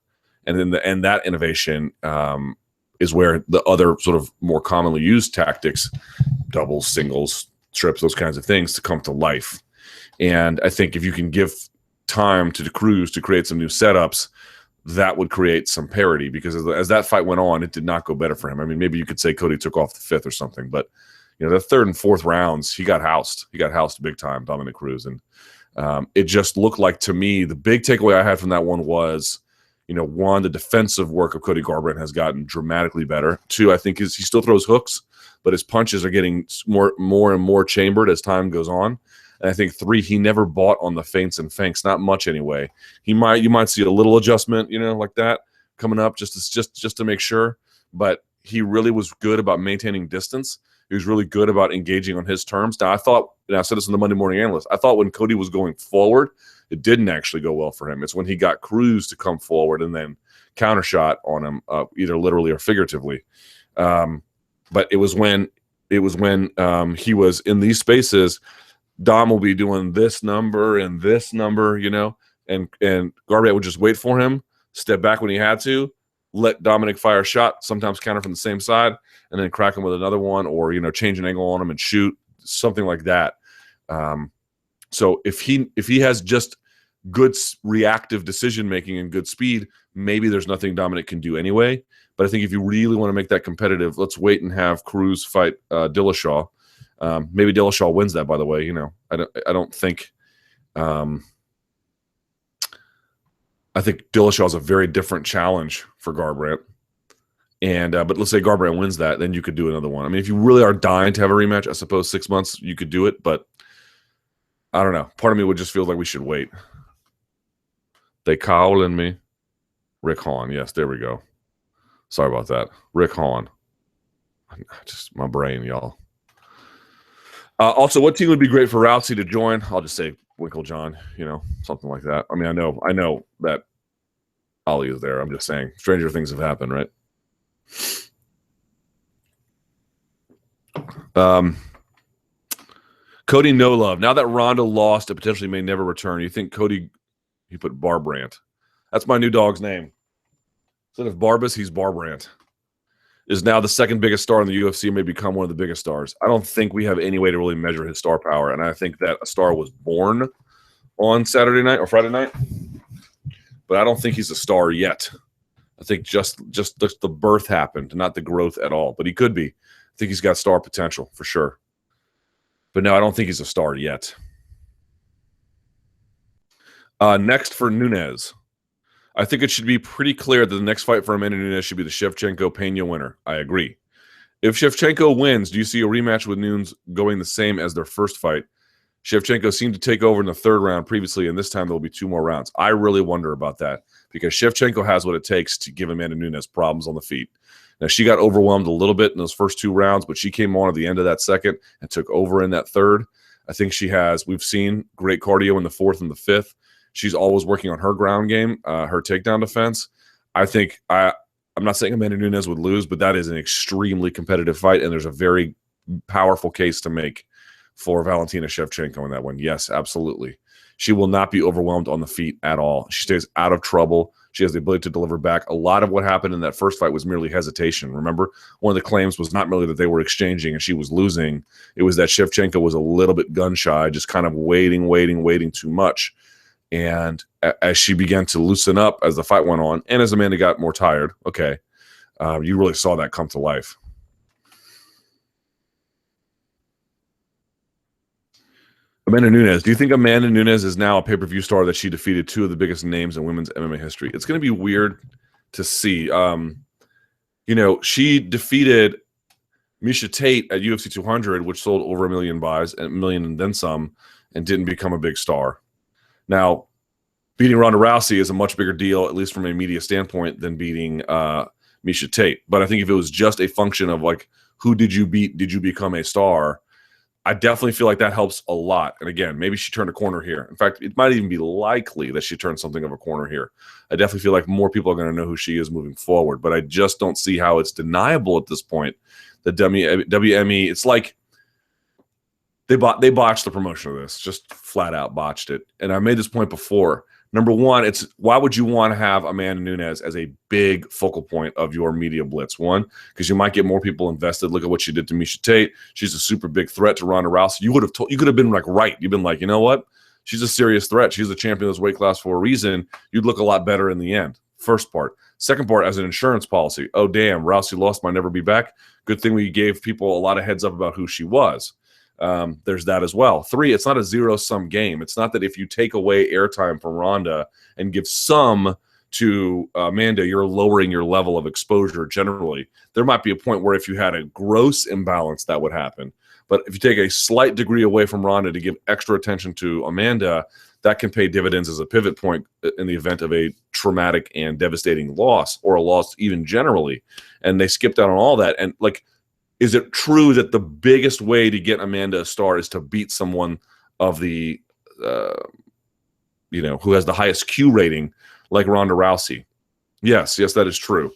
And then that innovation is where the other sort of more commonly used tactics, doubles, singles, trips, those kinds of things, to come to life. And I think if you can give time to Cruz to create some new setups, that would create some parity, because as that fight went on, it did not go better for him. I mean, maybe you could say Cody took off the fifth or something, but the third and fourth rounds, he got housed. He got housed big time, Dominick Cruz. And it just looked like, to me, the big takeaway I had from that one was, one, the defensive work of Cody Garbrandt has gotten dramatically better. Two, I think he still throws hooks, but his punches are getting more and more chambered as time goes on. And I think three, he never bought on the feints and fanks, not much anyway. You might see a little adjustment, like that coming up just to make sure. But he really was good about maintaining distance. He was really good about engaging on his terms. Now, I thought, and I said this in the Monday Morning Analyst, I thought when Cody was going forward, it didn't actually go well for him. It's when he got Cruz to come forward and then countershot on him, either literally or figuratively. But it was when he was in these spaces, Dom will be doing this number and this number, and Garbrandt would just wait for him, step back when he had to, let Dominic fire a shot, sometimes counter from the same side, and then crack him with another one, or change an angle on him and shoot, something like that. So if he has just good reactive decision making and good speed, maybe there's nothing Dominic can do anyway. But I think if you really want to make that competitive, let's wait and have Cruz fight Dillashaw. Maybe Dillashaw wins that, by the way. I don't think. I think Dillashaw is a very different challenge for Garbrandt. And but let's say Garbrandt wins that, then you could do another one. I mean, if you really are dying to have a rematch, I suppose 6 months you could do it. But I don't know. Part of me would just feel like we should wait. They calling me. Rick Hahn. Yes, there we go. Sorry about that. Rick Hahn. Just my brain, y'all. Also, what team would be great for Rousey to join? I'll just say Winklejohn, something like that. I mean, I know that Ali is there. I'm just saying, stranger things have happened, right? Cody No Love. Now that Ronda lost and potentially may never return, you think Cody, he put Garbrandt. That's my new dog's name. Instead of Barbas, he's Garbrandt. Is now the second biggest star in the UFC, may become one of the biggest stars. I don't think we have any way to really measure his star power, and I think that a star was born on Saturday night or Friday night, but I don't think he's a star yet. I think just the birth happened, not the growth at all, but he could be. I think he's got star potential for sure. But no, I don't think he's a star yet. Next for Nunes. I think it should be pretty clear that the next fight for Amanda Nunes should be the Shevchenko-Pena winner. I agree. If Shevchenko wins, do you see a rematch with Nunes going the same as their first fight? Shevchenko seemed to take over in the third round previously, and this time there will be 2 more rounds. I really wonder about that, because Shevchenko has what it takes to give Amanda Nunes problems on the feet. Now, she got overwhelmed a little bit in those first 2 rounds, but she came on at the end of that second and took over in that third. I think we've seen great cardio in the fourth and the fifth. She's always working on her ground game, her takedown defense. I think I'm not saying Amanda Nunes would lose, but that is an extremely competitive fight, and there's a very powerful case to make for Valentina Shevchenko in that one. Yes, absolutely. She will not be overwhelmed on the feet at all. She stays out of trouble. She has the ability to deliver back. A lot of what happened in that first fight was merely hesitation. Remember, one of the claims was not merely that they were exchanging and she was losing. It was that Shevchenko was a little bit gun-shy, just kind of waiting too much. And as she began to loosen up as the fight went on, and as Amanda got more tired, you really saw that come to life. Amanda Nunes. Do you think Amanda Nunes is now a pay-per-view star that she defeated 2 of the biggest names in women's MMA history? It's going to be weird to see. She defeated Miesha Tate at UFC 200, which sold over 1 million buys, and 1 million and then some, and didn't become a big star. Now, beating Ronda Rousey is a much bigger deal, at least from a media standpoint, than beating Miesha Tate. But I think if it was just a function of, like, who did you beat, did you become a star, I definitely feel like that helps a lot. And again, maybe she turned a corner here. In fact, it might even be likely that she turned something of a corner here. I definitely feel like more people are going to know who she is moving forward, but I just don't see how it's deniable at this point. The WME, it's like they botched the promotion of this, just flat out botched it. And I made this point before. Number one, it's why would you want to have Amanda Nunes as a big focal point of your media blitz? One, because you might get more people invested. Look at what she did to Miesha Tate. She's a super big threat to Ronda Rousey. You could have been like, right. You've been like, you know what? She's a serious threat. She's a champion of this weight class for a reason. You'd look a lot better in the end. First part. Second part, as an insurance policy. Oh, damn, Rousey lost, might never be back. Good thing we gave people a lot of heads up about who she was. There's that as well. Three, it's not a zero-sum game. It's not that if you take away airtime from Ronda and give some to Amanda, you're lowering your level of exposure generally. There might be a point where if you had a gross imbalance, that would happen. But if you take a slight degree away from Ronda to give extra attention to Amanda, that can pay dividends as a pivot point in the event of a traumatic and devastating loss, or a loss even generally. And they skipped out on all that. And like, is it true that the biggest way to get Amanda a star is to beat someone of the, who has the highest Q rating, like Ronda Rousey? Yes, that is true.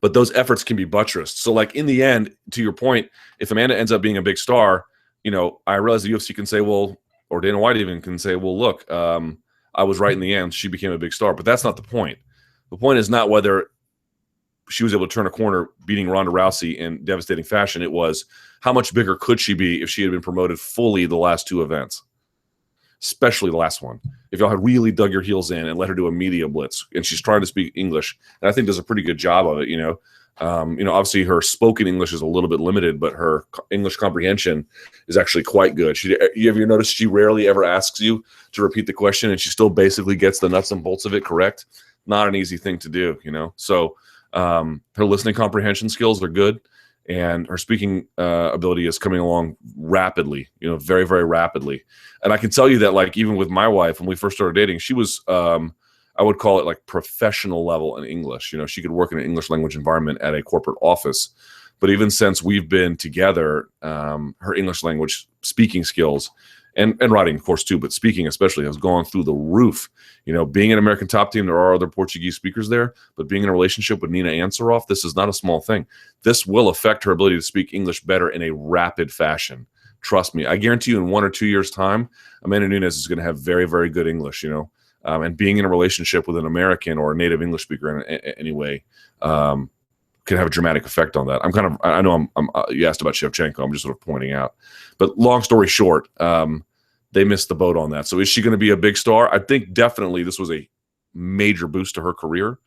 But those efforts can be buttressed. So, like, in the end, to your point, if Amanda ends up being a big star, I realize the UFC can say, well, or Dana White even can say, well, look, I was right in the end. She became a big star. But that's not the point. The point is not whether she was able to turn a corner beating Ronda Rousey in devastating fashion. It was how much bigger could she be if she had been promoted fully the last two events, especially the last one. If y'all had really dug your heels in and let her do a media blitz, and she's trying to speak English, and I think does a pretty good job of it. Obviously her spoken English is a little bit limited, but her English comprehension is actually quite good. You ever notice she rarely ever asks you to repeat the question, and she still basically gets the nuts and bolts of it correct? Not an easy thing to do, So her listening comprehension skills are good, and her speaking ability is coming along rapidly, very, very rapidly. And I can tell you that, like, even with my wife, when we first started dating, she was, I would call it like professional level in English. She could work in an English language environment at a corporate office. But even since we've been together, her English language speaking skills and writing, of course, too, but speaking especially has gone through the roof. Being an American top team, there are other Portuguese speakers there, but being in a relationship with Nina Ansaroff, this is not a small thing. This will affect her ability to speak English better in a rapid fashion. Trust me. I guarantee you in 1 or 2 years' time, Amanda Nunes is going to have very, very good English, and being in a relationship with an American or a native English speaker in any way can have a dramatic effect on that. I know you asked about Shevchenko. I'm just sort of pointing out. But long story short, they missed the boat on that. So is she going to be a big star? I think definitely this was a major boost to her career.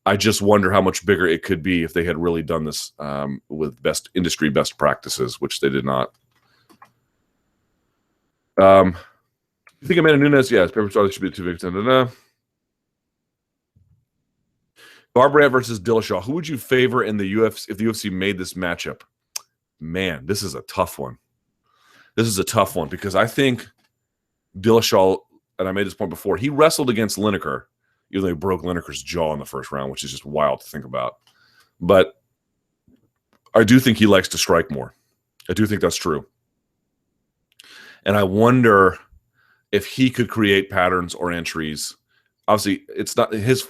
I just wonder how much bigger it could be if they had really done this with industry best practices, which they did not. You think Amanda Nunes? Yes, paper star should be too big. Garbrandt versus Dillashaw. Who would you favor in the UFC if the UFC made this matchup? Man, this is a tough one. This is a tough one because I think Dillashaw, and I made this point before, he wrestled against Lineker, even though he broke Lineker's jaw in the first round, which is just wild to think about. But I do think he likes to strike more. I do think that's true. And I wonder if he could create patterns or entries. Obviously, it's not his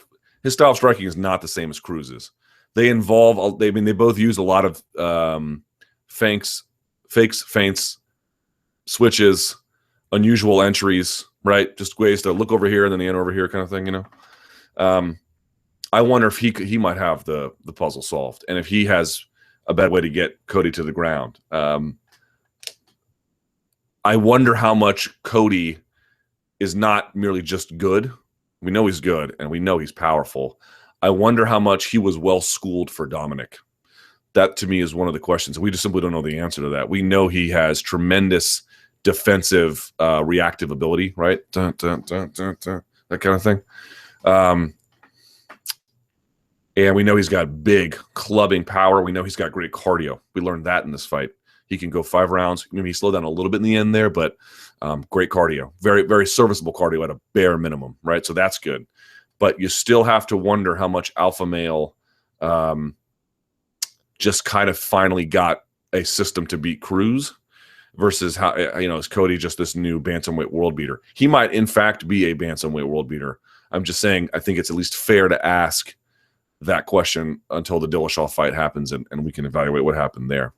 style of striking is not the same as Cruz's. They both use a lot of fakes, feints, switches, unusual entries, right? Just ways to look over here and then the end over here kind of thing, I wonder if he might have the puzzle solved, and if he has a bad way to get Cody to the ground. I wonder how much Cody is not merely just good. We know he's good, and we know he's powerful. I wonder how much he was well-schooled for Dominick. That, to me, is one of the questions. We just simply don't know the answer to that. We know he has tremendous defensive reactive ability, right? Dun, dun, dun, dun, dun, that kind of thing. And we know he's got big clubbing power. We know he's got great cardio. We learned that in this fight. He can go 5 rounds. Maybe he slowed down a little bit in the end there, but great cardio. Very, very serviceable cardio at a bare minimum, right? So that's good. But you still have to wonder how much alpha male just kind of finally got a system to beat Cruz. versus how, is Cody just this new bantamweight world beater? He might in fact be a bantamweight world beater. I'm just saying, I think it's at least fair to ask that question until the Dillashaw fight happens, and we can evaluate what happened there.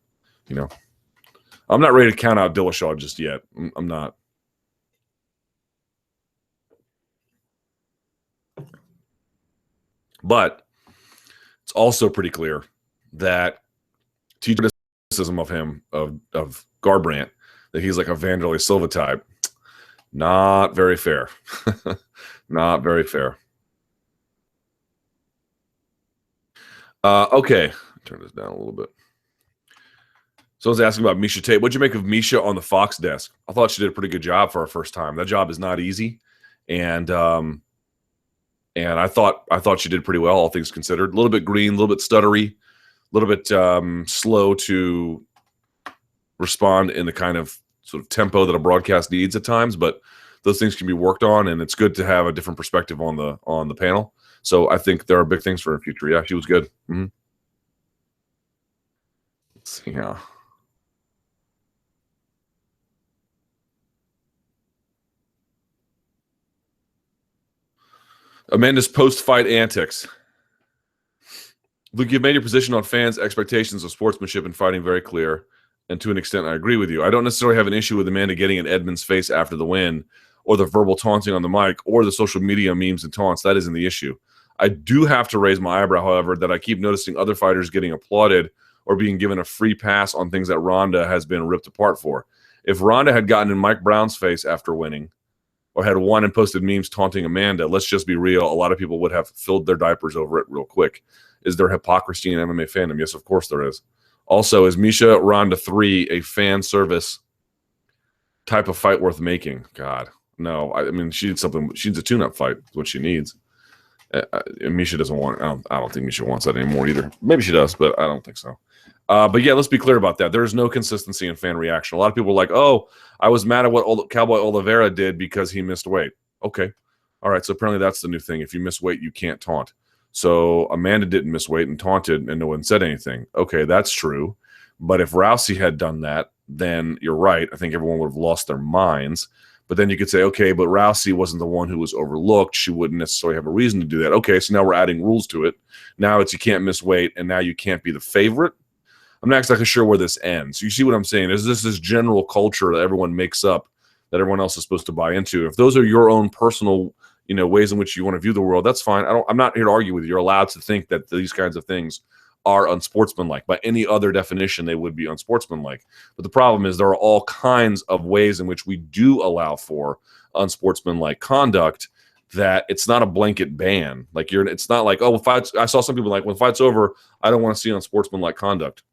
I'm not ready to count out Dillashaw just yet. I'm not. But it's also pretty clear that criticism of him, of Garbrandt, that he's like a Vanderlei Silva type, not very fair. Not very fair. Okay, turn this down a little bit. Someone's asking about Miesha Tate. What'd you make of Miesha on the Fox desk? I thought she did a pretty good job for her first time. That job is not easy, and I thought she did pretty well, all things considered. A little bit green, a little bit stuttery, a little bit slow to respond in the kind of sort of tempo that a broadcast needs at times, but those things can be worked on, and it's good to have a different perspective on the panel. So I think there are big things for her future. Yeah, she was good. Mm-hmm. Let's see how. Amanda's post-fight antics. Luke, you've made your position on fans' expectations of sportsmanship and fighting very clear, and to an extent, I agree with you. I don't necessarily have an issue with Amanda getting in Edmund's face after the win, or the verbal taunting on the mic, or the social media memes and taunts. That isn't the issue. I do have to raise my eyebrow, however, that I keep noticing other fighters getting applauded or being given a free pass on things that Ronda has been ripped apart for. If Ronda had gotten in Mike Brown's face after winning, or had won and posted memes taunting Amanda, let's just be real, a lot of people would have filled their diapers over it real quick. Is there hypocrisy in MMA fandom? Yes, of course there is. Also, is Miesha Ronda 3 a fan service type of fight worth making? God, no. I mean, she needs something. She needs a tune-up fight. Is what she needs. Miesha doesn't want. I don't think Miesha wants that anymore either. Maybe she does, but I don't think so. But yeah, let's be clear about that. There is no consistency in fan reaction. A lot of people are like, "Oh, I was mad at what Cowboy Oliveira did because he missed weight." Okay, all right. So apparently that's the new thing. If you miss weight, you can't taunt. So Amanda didn't miss weight and taunted, and no one said anything. Okay, that's true. But if Rousey had done that, then you're right. I think everyone would have lost their minds. But then you could say, okay, but Rousey wasn't the one who was overlooked. She wouldn't necessarily have a reason to do that. Okay, so now we're adding rules to it. Now it's you can't miss weight, and now you can't be the favorite. I'm not exactly sure where this ends. You see what I'm saying? Is this general culture that everyone makes up that everyone else is supposed to buy into? If those are your own personal, ways in which you want to view the world, that's fine. I'm not here to argue with you. You're allowed to think that these kinds of things are unsportsmanlike. By any other definition, they would be unsportsmanlike. But the problem is there are all kinds of ways in which we do allow for unsportsmanlike conduct, that it's not a blanket ban. Like it's not like, oh, I saw some people like, when the fight's over, I don't want to see unsportsmanlike conduct.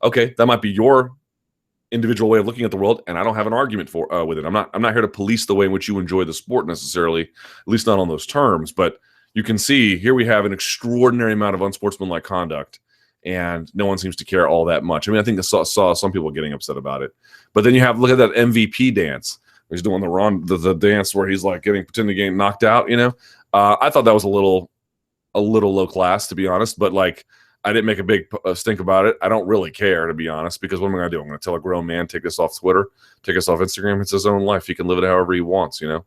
Okay, that might be your individual way of looking at the world, and I don't have an argument with it. I'm not here to police the way in which you enjoy the sport necessarily, at least not on those terms. But you can see here we have an extraordinary amount of unsportsmanlike conduct, and no one seems to care all that much. I mean, I think I saw some people getting upset about it. But then look at that MVP dance. He's doing the dance where he's like pretending to get knocked out. I thought that was a little low class, to be honest. But like, I didn't make a big stink about it. I don't really care, to be honest, because what am I going to do? I'm going to tell a grown man, take this off Twitter, take this off Instagram. It's his own life. He can live it however he wants, And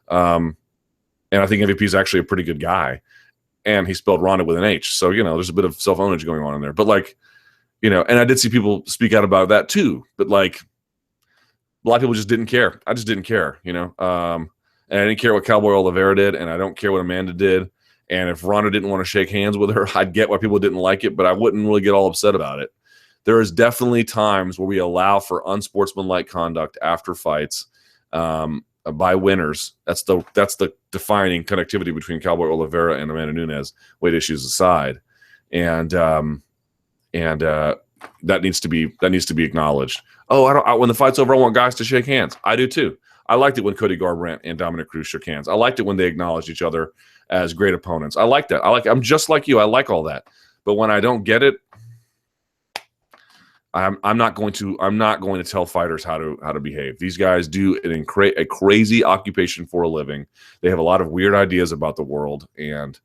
I think MVP is actually a pretty good guy. And he spelled Ronda with an H. So, there's a bit of self-ownage going on in there. But like, and I did see people speak out about that too. But like, a lot of people just didn't care. I just didn't care, And I didn't care what Cowboy Oliveira did. And I don't care what Amanda did. And if Ronda didn't want to shake hands with her, I'd get why people didn't like it, but I wouldn't really get all upset about it. There is definitely times where we allow for unsportsmanlike conduct after fights by winners. That's the defining connectivity between Cowboy Oliveira and Amanda Nunes, weight issues aside, and that needs to be acknowledged. Oh, when the fight's over, I want guys to shake hands. I do too. I liked it when Cody Garbrandt and Dominick Cruz shook hands. I liked it when they acknowledged each other as great opponents. I like that. I'm just like you. I like all that. But when I don't get it, I'm not going to tell fighters how to behave. These guys do a crazy occupation for a living. They have a lot of weird ideas about the world, and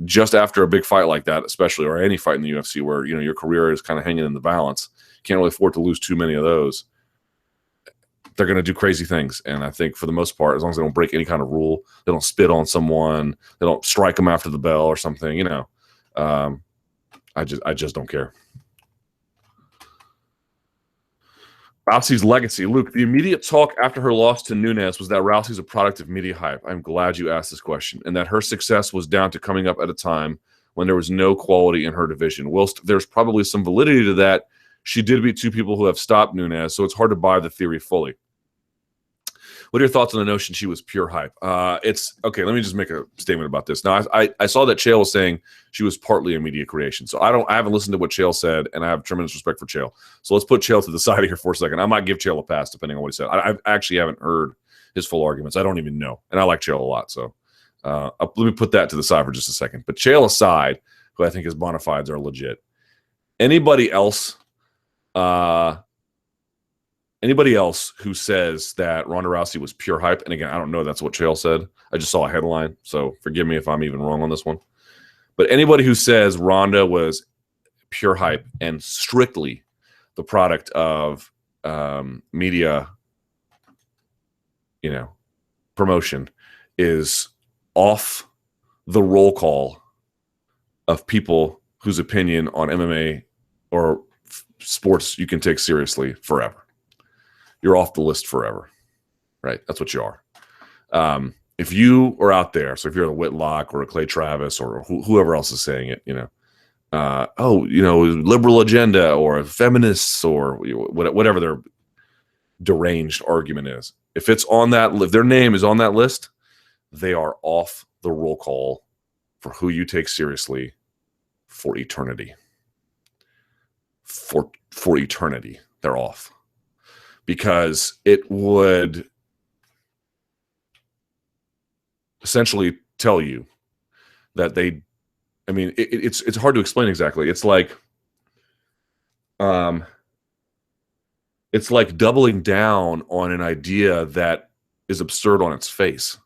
just after a big fight like that, especially, or any fight in the UFC where, your career is kind of hanging in the balance, can't really afford to lose too many of those. They're going to do crazy things. And I think for the most part, as long as they don't break any kind of rule, they don't spit on someone, they don't strike them after the bell or something, I just don't care. Rousey's legacy. Luke, the immediate talk after her loss to Nunes was that Rousey's a product of media hype. I'm glad you asked this question, and that her success was down to coming up at a time when there was no quality in her division. Whilst there's probably some validity to that, she did beat two people who have stopped Nunes, so it's hard to buy the theory fully. What are your thoughts on the notion she was pure hype? It's okay. Let me just make a statement about this. Now, I saw that Chael was saying she was partly a media creation. So I haven't listened to what Chael said, and I have tremendous respect for Chael. So let's put Chael to the side here for a second. I might give Chael a pass depending on what he said. I actually haven't heard his full arguments. I don't even know, and I like Chael a lot. So let me put that to the side for just a second. But Chael aside, who I think his bona fides are legit. Anybody else who says that Ronda Rousey was pure hype, and again, I don't know that's what Chael said. I just saw a headline, so forgive me if I'm even wrong on this one. But anybody who says Ronda was pure hype and strictly the product of media, promotion is off the roll call of people whose opinion on MMA or sports you can take seriously forever. You're off the list forever, right? That's what you are. If you are out there, so if you're a Whitlock or a Clay Travis or whoever else is saying it, liberal agenda or feminists or whatever their deranged argument is, if their name is on that list, they are off the roll call for who you take seriously for eternity. For eternity, they're off. Because it would essentially tell you that it's hard to explain exactly. It's like doubling down on an idea that is absurd on its face.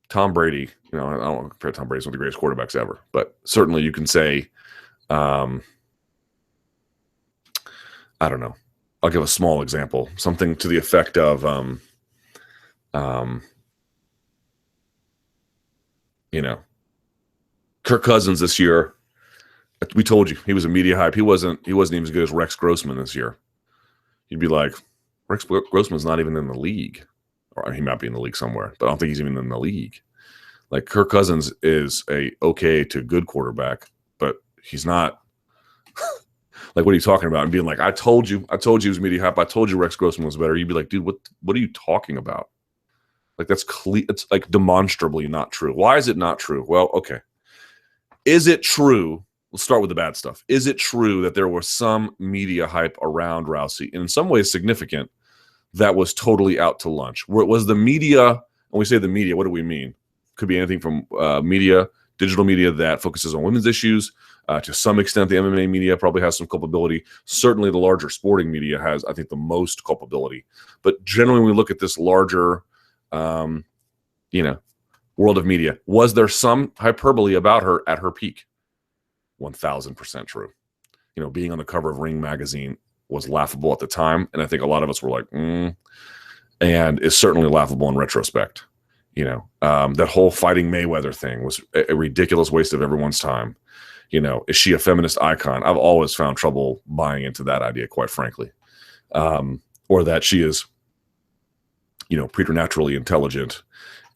Tom Brady, I don't want to compare Tom Brady as one of the greatest quarterbacks ever, but certainly you can say, I don't know. I'll give a small example, something to the effect of, Kirk Cousins this year. We told you he was a media hype. He wasn't even as good as Rex Grossman this year. You'd be like, Rex Grossman's not even in the league, or he might be in the league somewhere, but I don't think he's even in the league. Like Kirk Cousins is a okay to good quarterback, but he's not. Like, what are you talking about? And being like, I told you it was media hype. I told you Rex Grossman was better. You'd be like, dude, what are you talking about? Like, that's clear. It's like demonstrably not true. Why is it not true? Well, okay. Is it true? Let's start with the bad stuff. Is it true that there was some media hype around Rousey, and in some ways significant, that was totally out to lunch? Where it was the media, when we say the media, what do we mean? Could be anything from media, digital media that focuses on women's issues. To some extent, the MMA media probably has some culpability. Certainly the larger sporting media has, I think, the most culpability. But generally, when we look at this larger, world of media, was there some hyperbole about her at her peak? 1,000% true. Being on the cover of Ring magazine was laughable at the time, and I think a lot of us were like, and is certainly laughable in retrospect. That whole fighting Mayweather thing was a ridiculous waste of everyone's time. Is she a feminist icon? I've always found trouble buying into that idea, quite frankly. Or that she is, preternaturally intelligent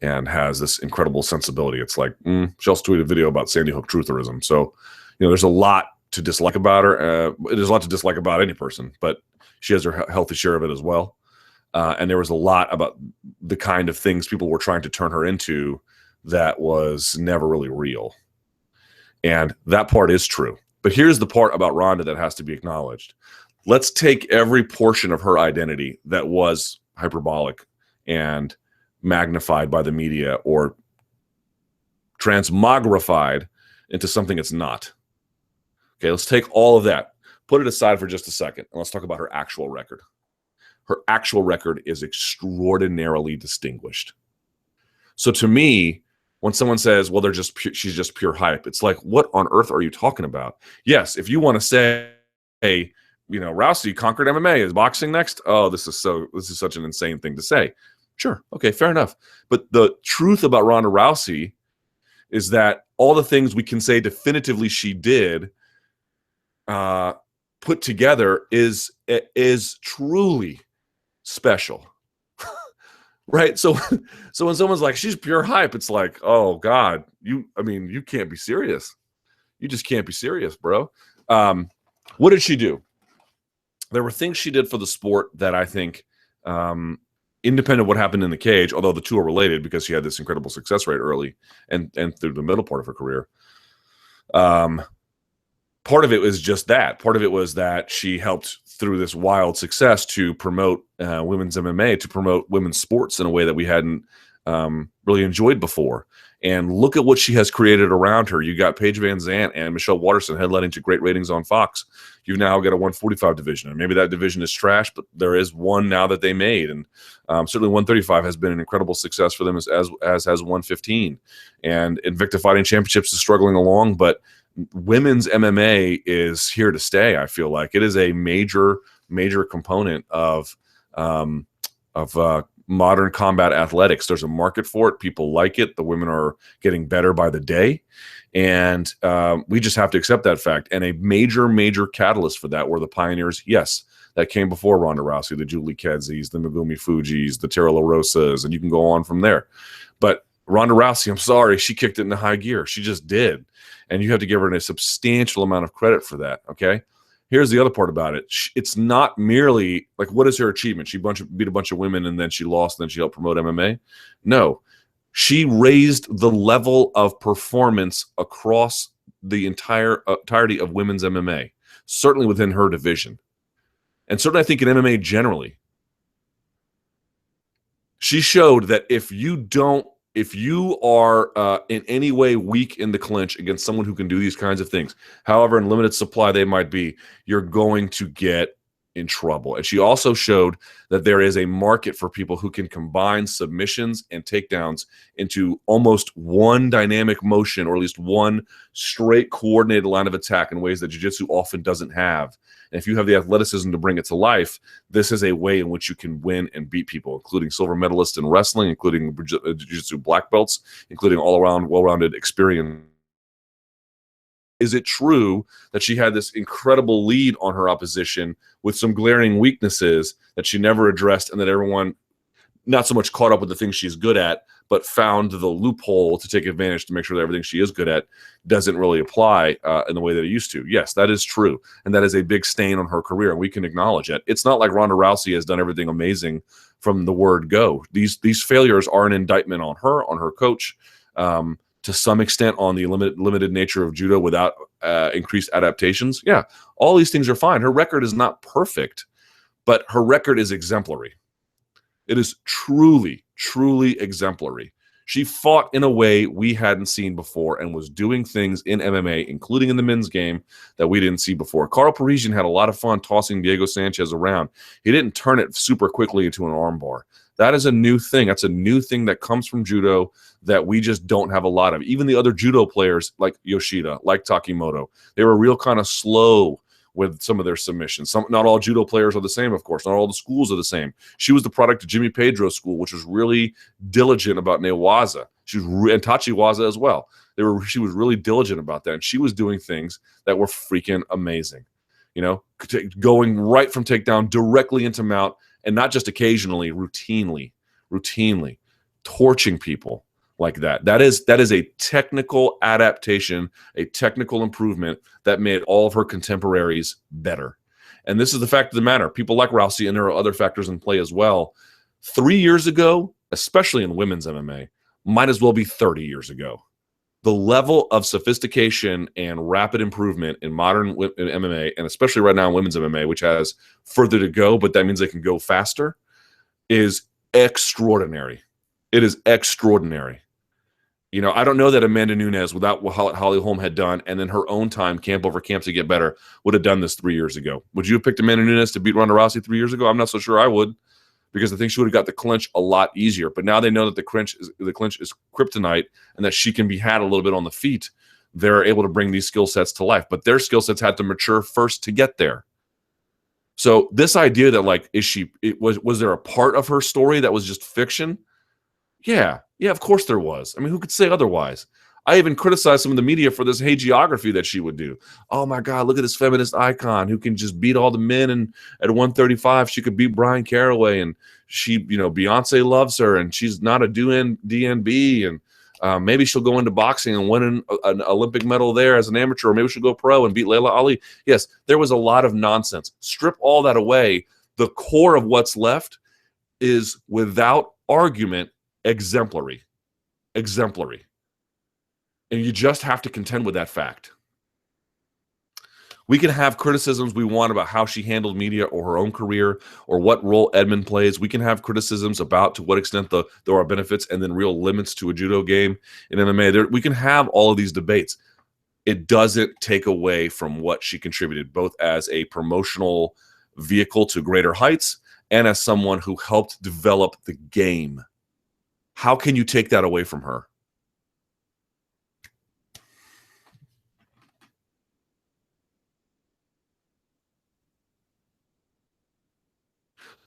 and has this incredible sensibility. It's like, she also tweeted a video about Sandy Hook trutherism. So, there's a lot to dislike about her. There's a lot to dislike about any person, but she has her healthy share of it as well. And there was a lot about the kind of things people were trying to turn her into that was never really real. And that part is true. But here's the part about Ronda that has to be acknowledged. Let's take every portion of her identity that was hyperbolic and magnified by the media or transmogrified into something it's not. Okay, let's take all of that, put it aside for just a second, and let's talk about her actual record. Her actual record is extraordinarily distinguished. So to me, when someone says, well, she's just pure hype, it's like, what on earth are you talking about? Yes, if you want to say, hey, Rousey conquered MMA, is boxing next? Oh, this is such an insane thing to say. Sure, okay, fair enough. But the truth about Ronda Rousey is that all the things we can say definitively she did put together is truly special. Right? So when someone's like, she's pure hype, it's like, oh God, you can't be serious. You just can't be serious, bro. What did she do? There were things she did for the sport that I think, independent of what happened in the cage, although the two are related because she had this incredible success rate early and through the middle part of her career. Part of it was just that. Part of it was that she helped through this wild success to promote women's MMA, to promote women's sports in a way that we hadn't really enjoyed before. And look at what she has created around her. You got Paige Van Zandt and Michelle Waterson headlining to great ratings on Fox. You've now got a 145 division, and maybe that division is trash, but there is one now that they made, and certainly 135 has been an incredible success for them, as has 115. And Invicta Fighting Championships is struggling along, but women's MMA is here to stay. I feel like it is a major component of modern combat athletics. There's a market for it. People like it. The women are getting better by the day. And we just have to accept that fact. And a major catalyst for that were the pioneers, yes, that came before Ronda Rousey, the Julie Kedzis, the Megumi Fujis, the Tara LaRosas, and you can go on from there. But Ronda Rousey, I'm sorry, she kicked it into high gear. She just did. And you have to give her a substantial amount of credit for that, okay? Here's the other part about it. It's not merely, like, what is her achievement? She beat a bunch of women and then she lost and then she helped promote MMA? No. She raised the level of performance across the entirety of women's MMA, certainly within her division. And certainly I think in MMA generally. She showed that if you are in any way weak in the clinch against someone who can do these kinds of things, however in limited supply they might be, you're going to get in trouble. And she also showed that there is a market for people who can combine submissions and takedowns into almost one dynamic motion, or at least one straight coordinated line of attack in ways that jiu-jitsu often doesn't have. And if you have the athleticism to bring it to life, this is a way in which you can win and beat people, including silver medalists in wrestling, including jiu-jitsu black belts, including all-around well-rounded experience. Is it true that she had this incredible lead on her opposition with some glaring weaknesses that she never addressed, and that everyone not so much caught up with the things she's good at, but found the loophole to take advantage to make sure that everything she is good at doesn't really apply in the way that it used to? Yes, that is true. And that is a big stain on her career, and we can acknowledge it. It's not like Ronda Rousey has done everything amazing from the word go. These failures are an indictment on her coach, to some extent on the limited nature of judo without increased adaptations. Yeah, all these things are fine. Her record is not perfect, but her record is exemplary. It is truly exemplary. She fought in a way we hadn't seen before and was doing things in MMA, including in the men's game, that we didn't see before. Carl Parisian had a lot of fun tossing Diego Sanchez around. He didn't turn it super quickly into an armbar. That is a new thing. That's a new thing that comes from judo that we just don't have a lot of. Even the other judo players like Yoshida, like Takimoto, they were real kind of slow with some of their submissions. Not all judo players are the same, of course. Not all the schools are the same. She was the product of Jimmy Pedro's school, which was really diligent about newaza. And tachiwaza as well. She was really diligent about that. And she was doing things that were freaking amazing. Going right from takedown directly into mount, and not just occasionally, routinely torching people like that. That is a technical adaptation, a technical improvement that made all of her contemporaries better. And this is the fact of the matter. People like Rousey, and there are other factors in play as well. 3 years ago, especially in women's MMA, might as well be 30 years ago. The level of sophistication and rapid improvement in modern MMA, and especially right now in women's MMA, which has further to go, but that means they can go faster, is extraordinary. It is extraordinary. I don't know that Amanda Nunes, without what Holly Holm had done, and then her own time, camp over camp to get better, would have done this 3 years ago. Would you have picked Amanda Nunes to beat Ronda Rousey 3 years ago? I'm not so sure I would, because I think she would have got the clinch a lot easier. But now they know that the clinch is kryptonite and that she can be had a little bit on the feet. They're able to bring these skill sets to life, but their skill sets had to mature first to get there. So this idea that like, was there a part of her story that was just fiction? Yeah, of course there was. I mean, who could say otherwise? I even criticized some of the media for this hagiography that she would do. Oh my God, look at this feminist icon who can just beat all the men, and at 135 she could beat Brian Caraway, and she, Beyonce loves her, and she's not a DNB, and maybe she'll go into boxing and win an Olympic medal there as an amateur, or maybe she'll go pro and beat Layla Ali. Yes, there was a lot of nonsense. Strip all that away. The core of what's left is, without argument, exemplary. And you just have to contend with that fact. We can have criticisms we want about how she handled media or her own career or what role Edmund plays. We can have criticisms about to what extent there are benefits and then real limits to a judo game in MMA. We can have all of these debates. It doesn't take away from what she contributed, both as a promotional vehicle to greater heights and as someone who helped develop the game. How can you take that away from her?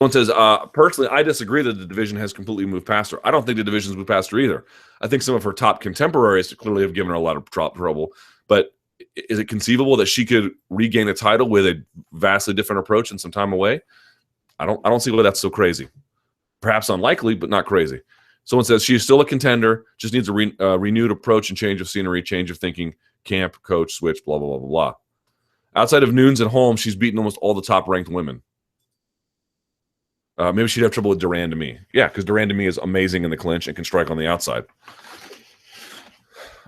One says, personally, I disagree that the division has completely moved past her. I don't think the division's moved past her either. I think some of her top contemporaries clearly have given her a lot of trouble. But is it conceivable that she could regain a title with a vastly different approach and some time away? I don't see why that's so crazy. Perhaps unlikely, but not crazy. Someone says she's still a contender, just needs a renewed approach and change of scenery, change of thinking, camp, coach, switch, blah, blah, blah, blah, blah. Outside of Nunes and Holmes, she's beaten almost all the top-ranked women. Maybe she'd have trouble with Duran to me. Yeah, because Duran to me is amazing in the clinch and can strike on the outside.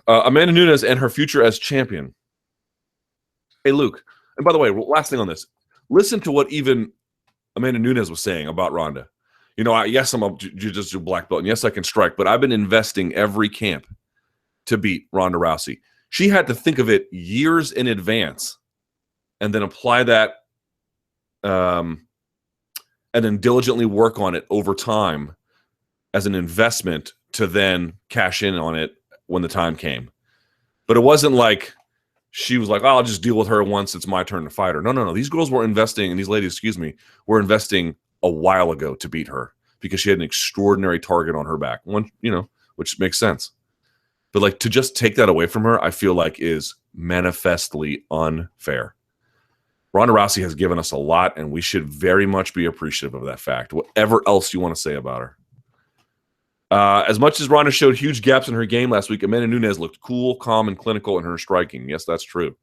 Amanda Nunes and her future as champion. Hey, Luke. And by the way, last thing on this. Listen to what even Amanda Nunes was saying about Ronda. Yes, I'm a jiu-jitsu black belt, and yes, I can strike, but I've been investing every camp to beat Ronda Rousey. She had to think of it years in advance and then apply that and then diligently work on it over time as an investment to then cash in on it when the time came. But it wasn't like she was like, oh, I'll just deal with her once it's my turn to fight her. No. These girls were investing, and these ladies, were investing a while ago to beat her because she had an extraordinary target on her back. Which makes sense. But like, to just take that away from her, I feel like is manifestly unfair. Ronda Rousey has given us a lot, and we should very much be appreciative of that fact. Whatever else you want to say about her. As much as Ronda showed huge gaps in her game last week, Amanda Nunes looked cool, calm, and clinical in her striking. Yes, that's true.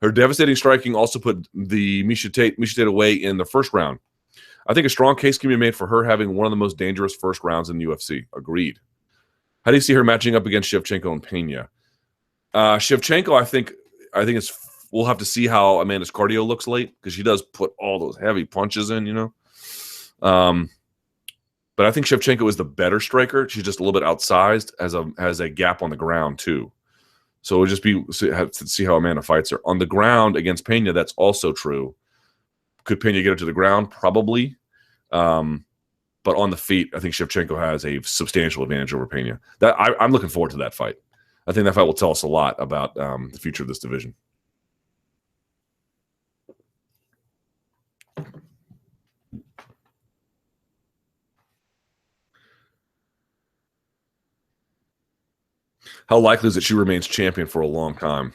Her devastating striking also put the Miesha Tate away in the first round. I think a strong case can be made for her having one of the most dangerous first rounds in the UFC. Agreed. How do you see her matching up against Shevchenko and Pena? Shevchenko, I think it's. We'll have to see how Amanda's cardio looks late, because she does put all those heavy punches in, But I think Shevchenko is the better striker. She's just a little bit outsized, has a gap on the ground too. So it'll just have to see how Amanda fights her. On the ground against Pena, that's also true. Could Pena get her to the ground? Probably. But on the feet, I think Shevchenko has a substantial advantage over Pena. I'm looking forward to that fight. I think that fight will tell us a lot about the future of this division. How likely is it she remains champion for a long time?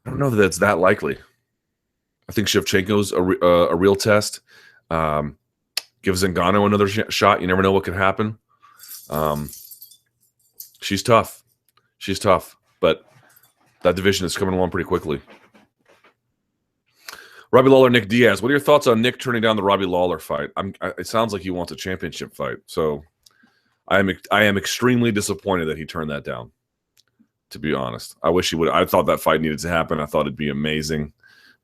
I don't know that that's that likely. I think Shevchenko's a real test. Give Zingano another shot. You never know what could happen. She's tough. But that division is coming along pretty quickly. Robbie Lawler, Nick Diaz. What are your thoughts on Nick turning down the Robbie Lawler fight? It sounds like he wants a championship fight. So I am extremely disappointed that he turned that down, to be honest. I wish he would. I thought that fight needed to happen. I thought it'd be amazing.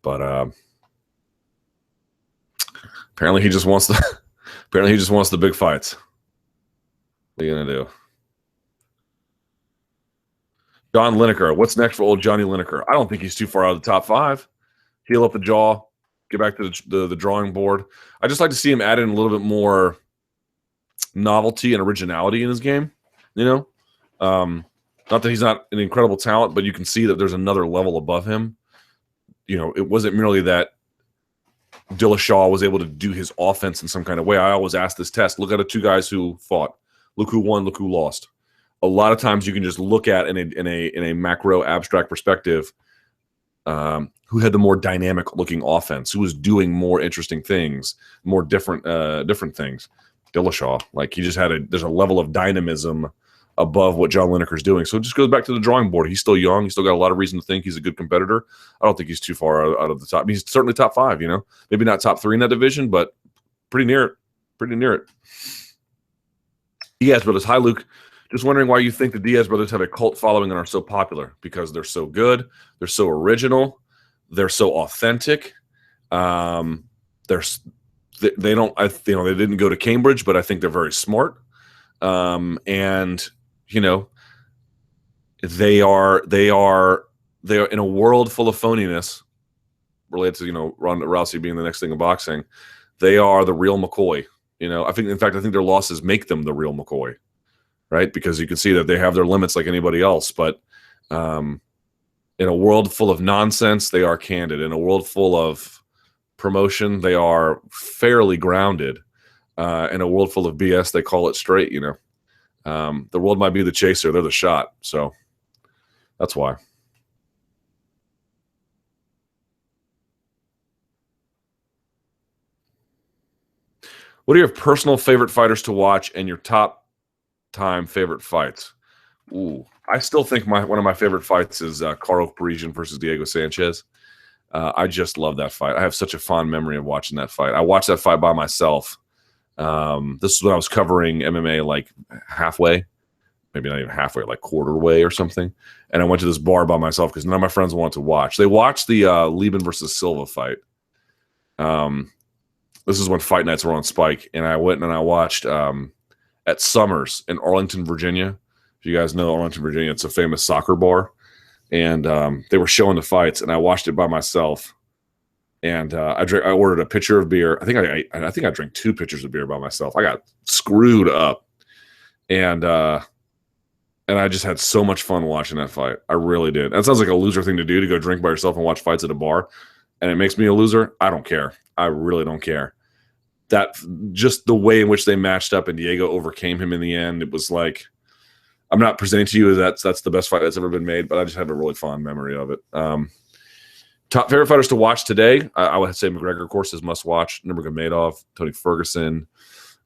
But apparently he just wants the big fights. What are you gonna do? John Lineker. What's next for old Johnny Lineker? I don't think he's too far out of the top 5. Heel up the jaw. get back to the drawing board. I just like to see him add in a little bit more novelty and originality in his game. Not that he's not an incredible talent, but you can see that there's another level above him. It wasn't merely that Dillashaw was able to do his offense in some kind of way. I always ask this test: look at the two guys who fought. Look who won. Look who lost. A lot of times you can just look at in a macro abstract perspective who had the more dynamic looking offense, who was doing more interesting things, more different things. Dillashaw, like he just there's a level of dynamism above what John Lineker's doing. So it just goes back to the drawing board. He's still young. He's still got a lot of reason to think he's a good competitor. I don't think he's too far out of the top. I mean, he's certainly top 5, maybe not top 3 in that division, but pretty near it. Diaz brothers. Hi, Luke. Just wondering why you think the Diaz brothers have a cult following and are so popular. Because they're so good. They're so original. They're so authentic. They didn't go to Cambridge, but I think they're very smart. They are in a world full of phoniness related to, Ronda Rousey being the next thing in boxing. They are the real McCoy. I think their losses make them the real McCoy, right? Because you can see that they have their limits like anybody else. But in a world full of nonsense, they are candid. In a world full of promotion, they are fairly grounded. In a world full of BS, they call it straight. The world might be the chaser; they're the shot. So that's why. What are your personal favorite fighters to watch and your top time favorite fights? Ooh, I still think one of my favorite fights is Karo Parisyan versus Diego Sanchez. I just love that fight. I have such a fond memory of watching that fight. I watched that fight by myself. This is when I was covering MMA like halfway, maybe not even halfway, like quarter way or something. And I went to this bar by myself because none of my friends wanted to watch. They watched the Lieben versus Silva fight. This is when fight nights were on Spike, and I went and I watched at Summers in Arlington, Virginia. If you guys know Arlington, Virginia, it's a famous soccer bar. And they were showing the fights, and I watched it by myself. And I ordered a pitcher of beer. I think I drank 2 pitchers of beer by myself. I got screwed up, and I just had so much fun watching that fight. I really did. That sounds like a loser thing to do, to go drink by yourself and watch fights at a bar, and it makes me a loser. I don't care. I really don't care. That just the way in which they matched up and Diego overcame him in the end. It was like, I'm not presenting to you as that's the best fight that's ever been made, but I just have a really fond memory of it. Top favorite fighters to watch today, I would say McGregor, of course, is must watch. Nurmagomedov, Tony Ferguson,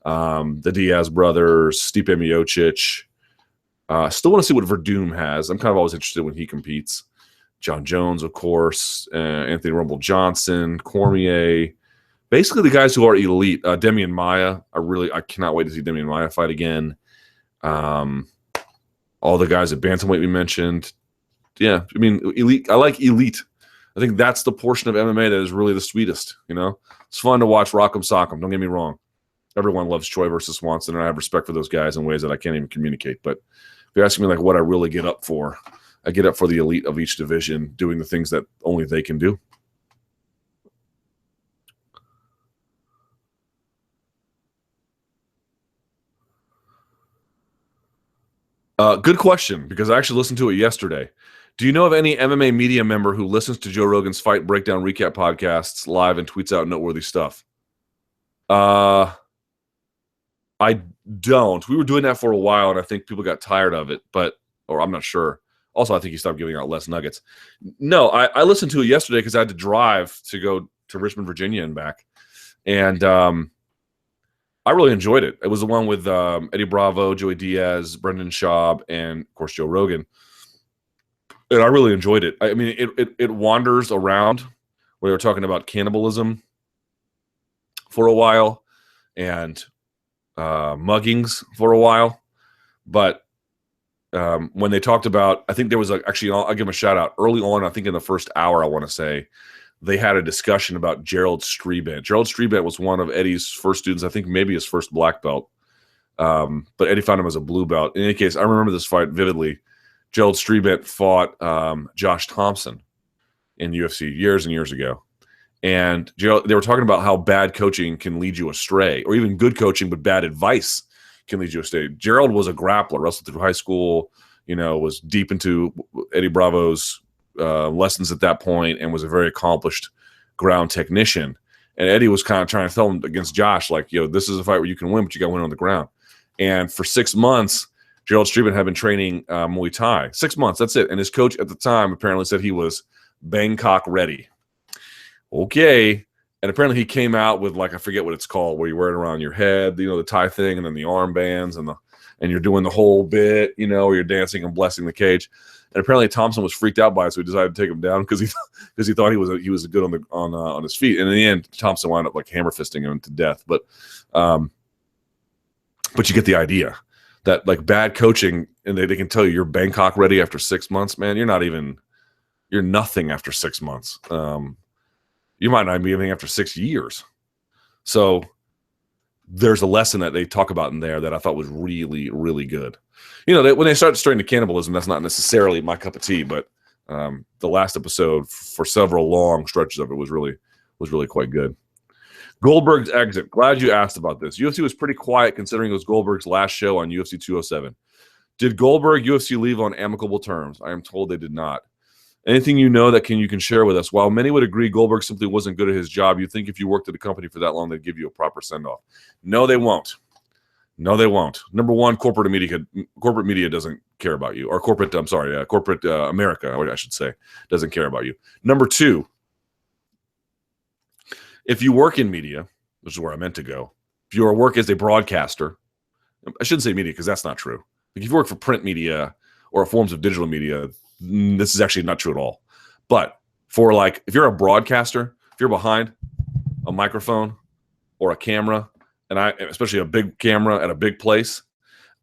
the Diaz brothers, Stipe Miocic. Still want to see what Verdum has. I'm kind of always interested when he competes. John Jones, of course, Anthony Rumble Johnson, Cormier. Basically, the guys who are elite. Demian Maia. I cannot wait to see Demian Maia fight again. All the guys at bantamweight we mentioned. Yeah, I mean, elite. I like elite. I think that's the portion of MMA that is really the sweetest. It's fun to watch Rock'em Sock'em. Don't get me wrong. Everyone loves Choi versus Swanson, and I have respect for those guys in ways that I can't even communicate. But if you're asking me like what I really get up for, I get up for the elite of each division doing the things that only they can do. Good question, because I actually listened to it yesterday. Do you know of any MMA media member who listens to Joe Rogan's fight breakdown recap podcasts live and tweets out noteworthy stuff? I don't. We were doing that for a while, and I think people got tired of it, or I'm not sure. Also, I think he stopped giving out less nuggets. No, I listened to it yesterday because I had to drive to go to Richmond, Virginia and back. And I really enjoyed it. It was the one with Eddie Bravo, Joey Diaz, Brendan Schaub, and, of course, Joe Rogan. And I really enjoyed it. I mean, it wanders around where they were talking about cannibalism for a while and muggings for a while. But when they talked about, I think there was actually, I'll give them a shout out. Early on, I think in the first hour, I want to say, they had a discussion about Gerald Strebent. Gerald Strebent was one of Eddie's first students, I think maybe his first black belt. But Eddie found him as a blue belt. In any case, I remember this fight vividly. Gerald Strebent fought Josh Thompson in UFC years and years ago. And Gerald, they were talking about how bad coaching can lead you astray, or even good coaching but bad advice can lead you astray. Gerald was a grappler, wrestled through high school, was deep into Eddie Bravo's lessons at that point, and was a very accomplished ground technician. And Eddie was kind of trying to tell him against Josh, like, this is a fight where you can win, but you got to win on the ground. And for 6 months, Gerald Strickland had been training Muay Thai. 6 months, that's it. And his coach at the time apparently said he was Bangkok ready. Okay. And apparently he came out with, like, I forget what it's called, where you wear it around your head, the Thai thing, and then the armbands, and you're doing the whole bit, where you're dancing and blessing the cage. And apparently Thompson was freaked out by it, so he decided to take him down because he thought he was good on his feet. And in the end, Thompson wound up like hammer fisting him to death. But you get the idea that, like, bad coaching, and they can tell you're Bangkok ready after 6 months, man. You're nothing after 6 months. You might not be anything after 6 years. So there's a lesson that they talk about in there that I thought was really, really good. When they start straying to cannibalism, that's not necessarily my cup of tea, but the last episode, for several long stretches of it, was really quite good. Goldberg's exit. Glad you asked about this. UFC was pretty quiet considering it was Goldberg's last show on UFC 207. Did Goldberg UFC leave on amicable terms? I am told they did not. Anything that you can share with us? While many would agree Goldberg simply wasn't good at his job, you think if you worked at a company for that long, they'd give you a proper send-off. No, they won't. No, they won't. Number one, corporate media doesn't care about you. Or corporate America, I should say, doesn't care about you. Number two, if you work in media, which is where I meant to go, if you work as a broadcaster, I shouldn't say media because that's not true. Like, if you work for print media or forms of digital media, this is actually not true at all. But for, like, if you're a broadcaster, if you're behind a microphone or a camera, and especially a big camera at a big place,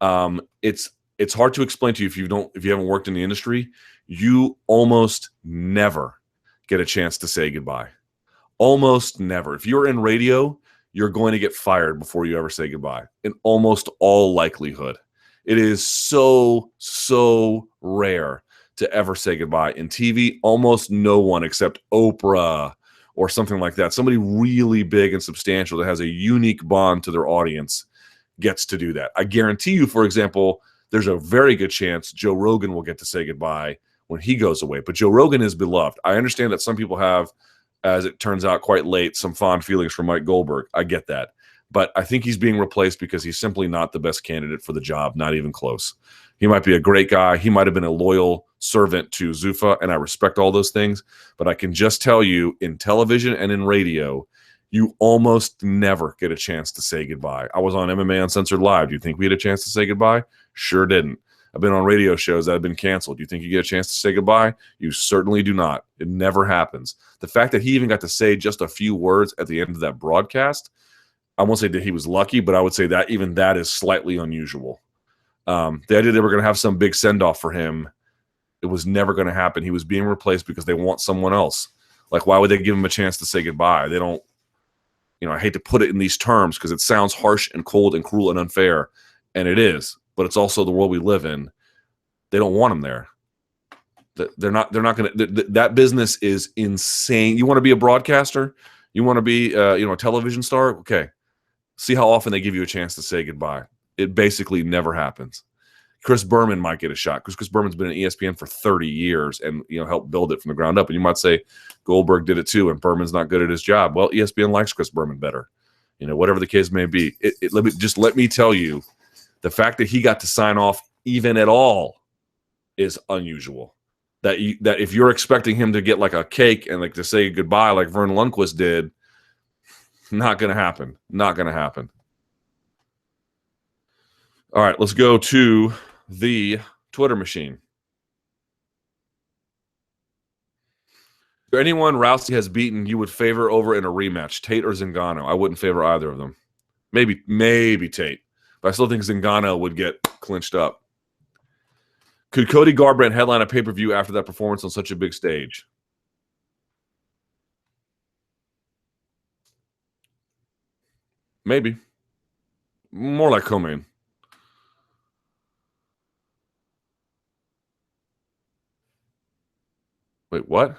it's hard to explain to you if you haven't worked in the industry. You almost never get a chance to say goodbye. Almost never. If you're in radio, you're going to get fired before you ever say goodbye, in almost all likelihood. It is so, so rare to ever say goodbye. In TV, almost no one except Oprah or something like that, somebody really big and substantial that has a unique bond to their audience, gets to do that. I guarantee you, for example, there's a very good chance Joe Rogan will get to say goodbye when he goes away. But Joe Rogan is beloved. I understand that some people have, as it turns out quite late, some fond feelings for Mike Goldberg. I get that. But I think he's being replaced because he's simply not the best candidate for the job, not even close. He might be a great guy. He might have been a loyal servant to Zuffa, and I respect all those things. But I can just tell you, in television and in radio, you almost never get a chance to say goodbye. I was on MMA Uncensored Live. Do you think we had a chance to say goodbye? Sure didn't. I've been on radio shows that have been canceled. Do you think you get a chance to say goodbye? You certainly do not. It never happens. The fact that he even got to say just a few words at the end of that broadcast, I won't say that he was lucky, but I would say that even that is slightly unusual. The idea they were going to have some big send-off for him, it was never going to happen. He was being replaced because they want someone else. Like, why would they give him a chance to say goodbye? They don't, I hate to put it in these terms because it sounds harsh and cold and cruel and unfair, and it is, but it's also the world we live in. They don't want him there. They're not going to. That business is insane. You want to be a broadcaster? You want to be, a television star? Okay. See how often they give you a chance to say goodbye. It basically never happens. Chris Berman might get a shot because Chris Berman's been at ESPN for 30 years and helped build it from the ground up. And you might say Goldberg did it too, and Berman's not good at his job. Well, ESPN likes Chris Berman better. Whatever the case may be. Let me tell you, the fact that he got to sign off even at all is unusual. That if you're expecting him to get like a cake and like to say goodbye like Vern Lundquist did, not going to happen. Not going to happen. All right, let's go to the Twitter machine. Is there anyone Rousey has beaten you would favor over in a rematch, Tate or Zingano? I wouldn't favor either of them. Maybe Tate, but I still think Zingano would get clinched up. Could Cody Garbrandt headline a pay-per-view after that performance on such a big stage? Maybe. More like co-main. Wait, what?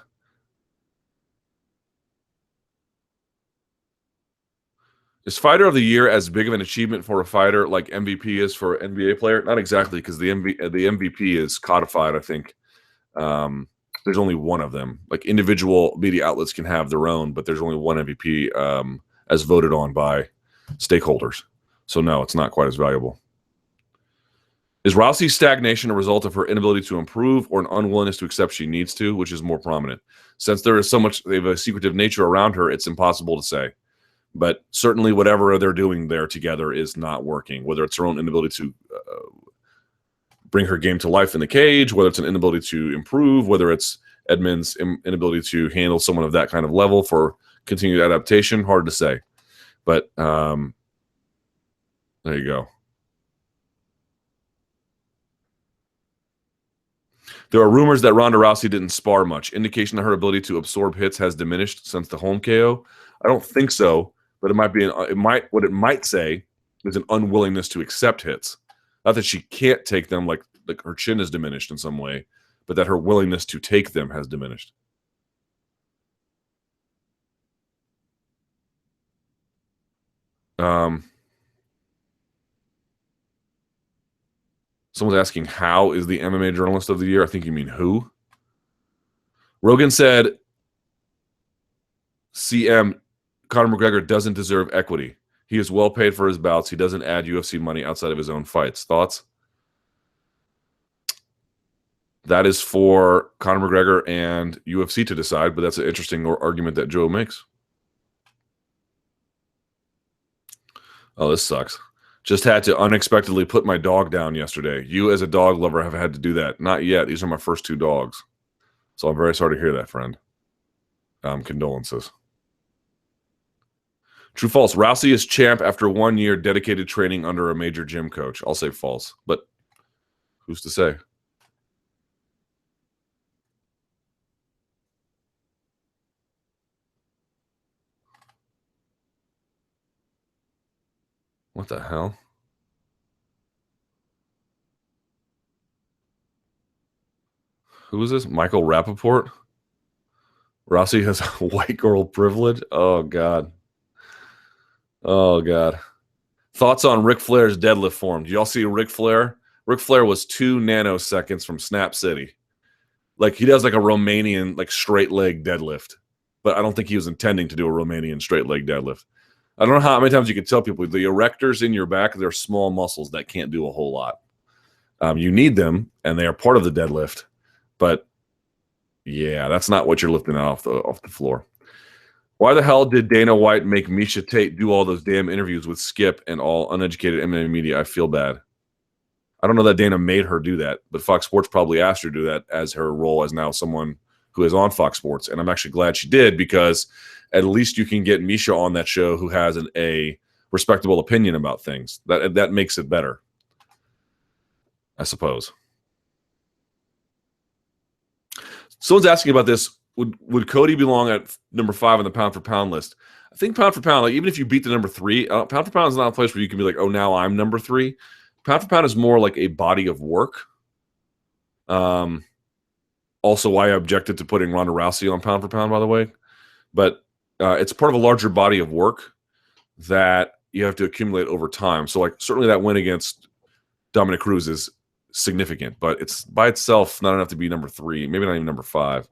Is Fighter of the Year as big of an achievement for a fighter like MVP is for an NBA player? Not exactly, because the MVP is codified, I think. There's only one of them. Like, individual media outlets can have their own, but there's only one MVP as voted on by stakeholders. So no, it's not quite as valuable. Is Rousey's stagnation a result of her inability to improve or an unwillingness to accept she needs to, which is more prominent? Since there is so much of a secretive nature around her, it's impossible to say. But certainly whatever they're doing there together is not working, whether it's her own inability to bring her game to life in the cage, whether it's an inability to improve, whether it's Edmund's inability to handle someone of that kind of level for continued adaptation. Hard to say. But there you go. There are rumors that Ronda Rousey didn't spar much. Indication that her ability to absorb hits has diminished since the home KO. I don't think so, but it might be what it might say is an unwillingness to accept hits. Not that she can't take them, like her chin is diminished in some way, but that her willingness to take them has diminished. Someone's asking, how is the MMA Journalist of the Year? I think you mean who. Rogan said, CM, Conor McGregor doesn't deserve equity. He is well paid for his bouts. He doesn't add UFC money outside of his own fights. Thoughts? That is for Conor McGregor and UFC to decide, but that's an interesting argument that Joe makes. Oh, this sucks. Just had to unexpectedly put my dog down yesterday. You, as a dog lover, have had to do that. Not yet. These are my first 2 dogs. So I'm very sorry to hear that, friend. Condolences. True, false. Rousey is champ after 1 year dedicated training under a major gym coach. I'll say false, but who's to say? What the hell? Who is this? Michael Rappaport? Rousey has white girl privilege? Oh, God. Oh, God. Thoughts on Ric Flair's deadlift form? Do y'all see Ric Flair? Ric Flair was 2 nanoseconds from Snap City. Like, he does like a Romanian, like, straight leg deadlift. But I don't think he was intending to do a Romanian straight leg deadlift. I don't know how many times you can tell people the erectors in your back, they're small muscles that can't do a whole lot. You need them, and they are part of the deadlift. But, yeah, that's not what you're lifting off the floor. Why the hell did Dana White make Misha Tate do all those damn interviews with Skip and all uneducated MMA media? I feel bad. I don't know that Dana made her do that, but Fox Sports probably asked her to do that as her role as now someone who is on Fox Sports. And I'm actually glad she did, because at least you can get Misha on that show who has a respectable opinion about things. That makes it better, I suppose. Someone's asking about this. Would Cody belong at number 5 on the pound for pound list? I think pound for pound, like, even if you beat the number 3, pound for pound is not a place where you can be like, oh, now I'm number 3. Pound for pound is more like a body of work. Also, why I objected to putting Ronda Rousey on pound for pound, by the way. But it's part of a larger body of work that you have to accumulate over time. So, like, certainly that win against Dominick Cruz is significant, but it's by itself not enough to be number 3, maybe not even number 5.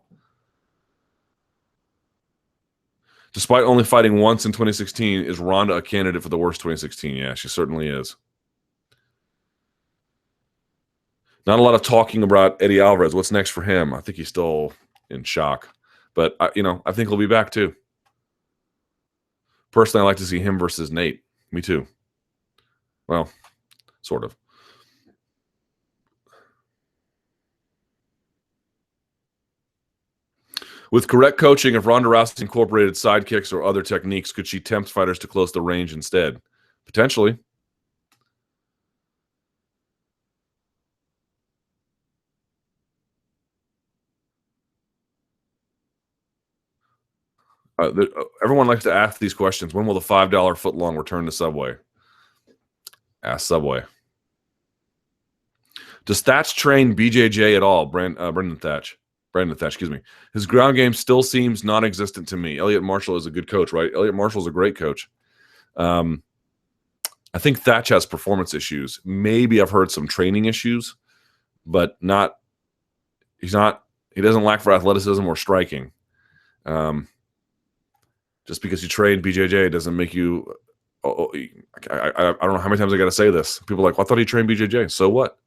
Despite only fighting once in 2016, is Ronda a candidate for the worst 2016? Yeah, she certainly is. Not a lot of talking about Eddie Alvarez. What's next for him? I think he's still in shock. But, I think he'll be back too. Personally, I like to see him versus Nate. Me too. Well, sort of. With correct coaching, if Ronda Rousey incorporated sidekicks or other techniques, could she tempt fighters to close the range instead? Potentially. Everyone likes to ask these questions. When will the $5 footlong return to Subway? Ask Subway. Does Thatch train BJJ at all? Brandon Thatch, excuse me. His ground game still seems non-existent to me. Elliot Marshall is a good coach, right? Elliot Marshall is a great coach. I think Thatch has performance issues. Maybe I've heard some training issues, but he doesn't lack for athleticism or striking. Just because you train BJJ doesn't make you. I don't know how many times I got to say this. People are like, well, I thought he trained BJJ. So what?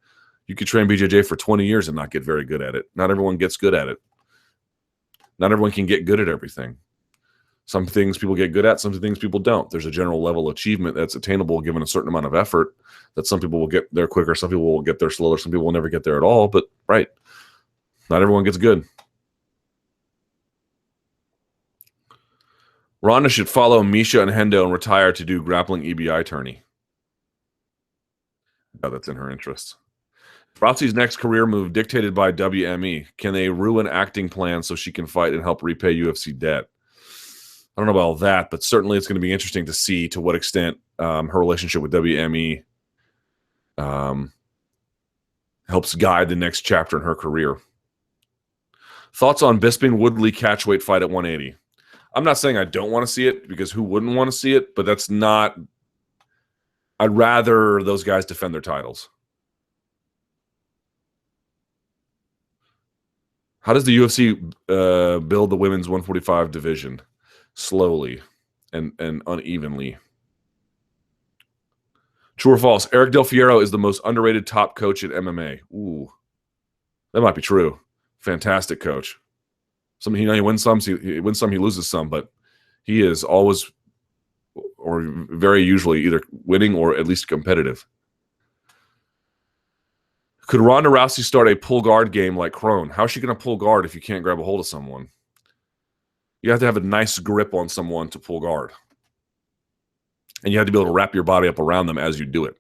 You could train BJJ for 20 years and not get very good at it. Not everyone gets good at it. Not everyone can get good at everything. Some things people get good at, some things people don't. There's a general level of achievement that's attainable given a certain amount of effort, that some people will get there quicker, some people will get there slower, some people will never get there at all. But, right, not everyone gets good. Ronda should follow Misha and Hendo and retire to do grappling EBI tourney. Oh, that's in her interest. Rousey's next career move dictated by WME. Can they ruin acting plans so she can fight and help repay UFC debt? I don't know about all that, but certainly it's going to be interesting to see to what extent her relationship with WME helps guide the next chapter in her career. Thoughts on Bisping Woodley catchweight fight at 180? I'm not saying I don't want to see it, because who wouldn't want to see it, but that's not. I'd rather those guys defend their titles. How does the UFC build the women's 145 division? Slowly and unevenly. True or false? Eric Del Fiero is the most underrated top coach at MMA. Ooh, that might be true. Fantastic coach. He wins some, he loses some, but he is always, or very usually, either winning or at least competitive. Could Ronda Rousey start a pull guard game like Crone? How is she going to pull guard if you can't grab a hold of someone? You have to have a nice grip on someone to pull guard. And you have to be able to wrap your body up around them as you do it.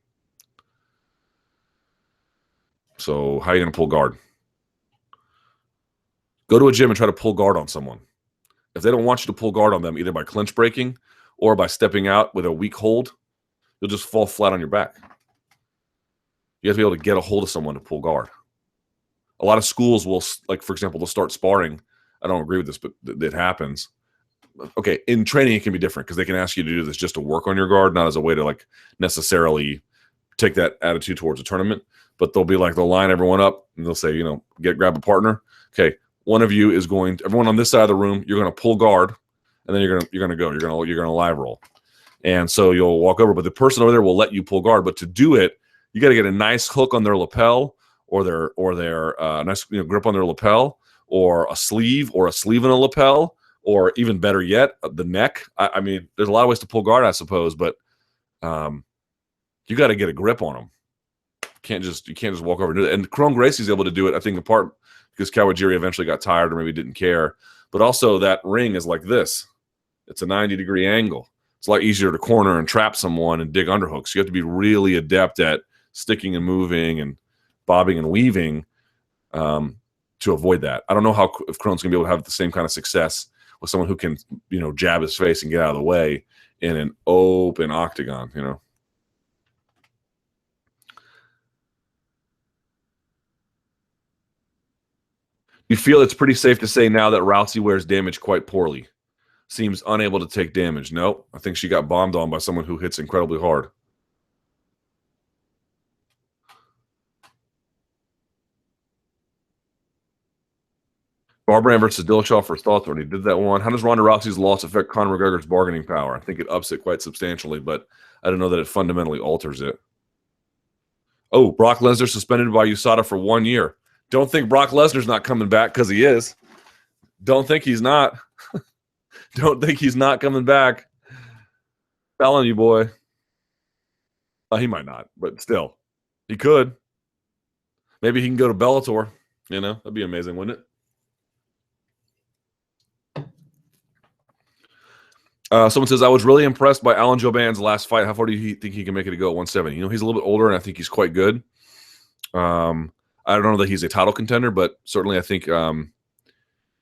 So how are you going to pull guard? Go to a gym and try to pull guard on someone. If they don't want you to pull guard on them, either by clinch breaking or by stepping out with a weak hold, you'll just fall flat on your back. You have to be able to get a hold of someone to pull guard. A lot of schools will, like, for example, they'll start sparring. I don't agree with this, but it happens. Okay, in training, it can be different because they can ask you to do this just to work on your guard, not as a way to, like, necessarily take that attitude towards a tournament. But they'll be like, they'll line everyone up and they'll say, grab a partner. Okay, one of you is everyone on this side of the room, you're going to pull guard, and then you're going to go. You're going to live roll. And so you'll walk over, but the person over there will let you pull guard. But to do it, you got to get a nice hook on their lapel, or their nice grip on their lapel, or a sleeve in a lapel, or even better yet, the neck. I mean, there's a lot of ways to pull guard, I suppose, but you got to get a grip on them. You can't just walk over and do it. And Kron Gracie's able to do it, I think, in part because Kawajiri eventually got tired or maybe didn't care. But also that ring is like this. It's a 90-degree angle. It's a lot easier to corner and trap someone and dig underhooks. You have to be really adept at sticking and moving and bobbing and weaving to avoid that. I don't know if Kron's going to be able to have the same kind of success with someone who can, jab his face and get out of the way in an open octagon, You feel it's pretty safe to say now that Rousey wears damage quite poorly. Seems unable to take damage. No, I think she got bombed on by someone who hits incredibly hard. Garbrandt versus Dillashaw for thoughts when he did that one. How does Ronda Rousey's loss affect Conor McGregor's bargaining power? I think it ups it quite substantially, but I don't know that it fundamentally alters it. Oh, Brock Lesnar suspended by USADA for 1 year. Don't think Brock Lesnar's not coming back, because he is. Don't think he's not. Don't think he's not coming back. Telling you, boy. He might not, but still. He could. Maybe he can go to Bellator. That'd be amazing, wouldn't it? Someone says, I was really impressed by Alan Jouban's last fight. How far do you think he can make it to go at 170? He's a little bit older, and I think he's quite good. I don't know that he's a title contender, but certainly I think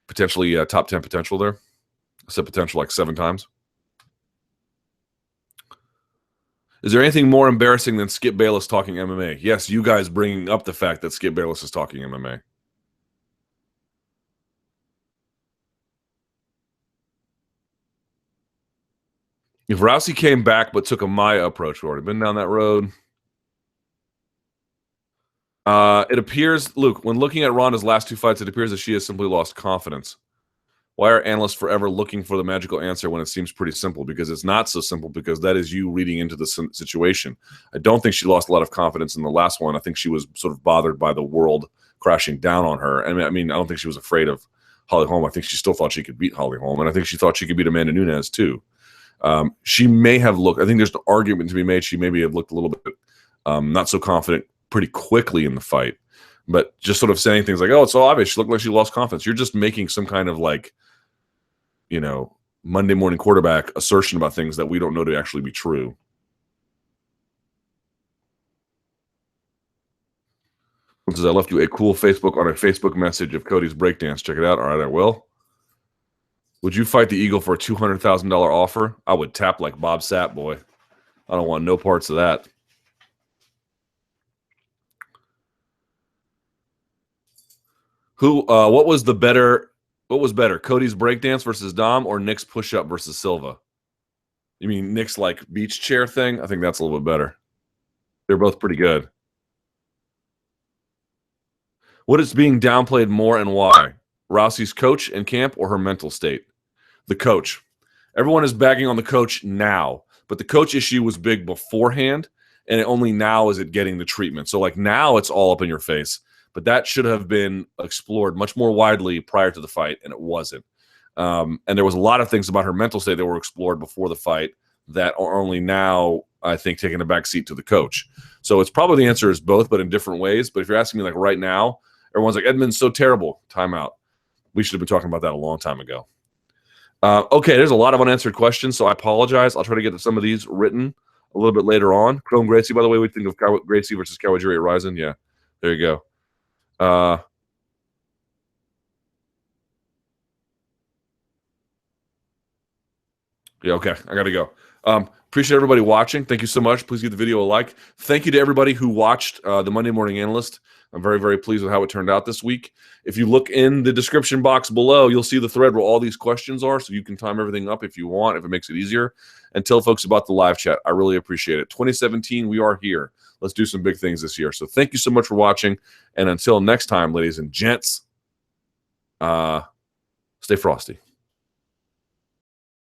potentially top 10 potential there. I said potential like 7 times. Is there anything more embarrassing than Skip Bayless talking MMA? Yes, you guys bringing up the fact that Skip Bayless is talking MMA. If Rousey came back but took a Maya approach, we've already been down that road. It appears, Luke, when looking at Ronda's last 2 fights, it appears that she has simply lost confidence. Why are analysts forever looking for the magical answer when it seems pretty simple? Because it's not so simple, because that is you reading into the situation. I don't think she lost a lot of confidence in the last one. I think she was sort of bothered by the world crashing down on her. I mean, I don't think she was afraid of Holly Holm. I think she still thought she could beat Holly Holm, and I think she thought she could beat Amanda Nunes too. She may have looked, I think there's an argument to be made, she maybe have looked a little bit not so confident pretty quickly in the fight. But just sort of saying things like, oh, it's so obvious, she looked like she lost confidence. You're just making some kind of like, you know, Monday morning quarterback assertion about things that we don't know to actually be true. Says, I left you a cool Facebook on a Facebook message of Cody's breakdance. Check it out. All right, I will. Would you fight the Eagle for a $200,000 offer? I would tap like Bob Sapp, boy. I don't want no parts of that. What was better, Cody's breakdance versus Dom or Nick's push-up versus Silva? You mean Nick's like beach chair thing? I think that's a little bit better. They're both pretty good. What is being downplayed more and why? Rousey's coach in camp or her mental state? The coach. Everyone is bagging on the coach now, but the coach issue was big beforehand, and only now is it getting the treatment. So like now it's all up in your face, but that should have been explored much more widely prior to the fight, and it wasn't. And there was a lot of things about her mental state that were explored before the fight that are only now, I think, taking a back seat to the coach. So it's probably the answer is both, but in different ways. But if you're asking me like right now, everyone's like, Edmund's so terrible. Timeout. We should have been talking about that a long time ago. Okay, there's a lot of unanswered questions, so I apologize. I'll try to get to some of these written a little bit later on. Chrome Gracie, by the way, we think of Gracie versus Kawajiri at Ryzen. Yeah, there you go. Yeah, okay, I got to go. Appreciate everybody watching. Thank you so much. Please give the video a like. Thank you to everybody who watched the Monday Morning Analyst. I'm very, very pleased with how it turned out this week. If you look in the description box below, you'll see the thread where all these questions are, so you can time everything up if you want, if it makes it easier. And tell folks about the live chat. I really appreciate it. 2017, we are here. Let's do some big things this year. So thank you so much for watching. And until next time, ladies and gents, stay frosty.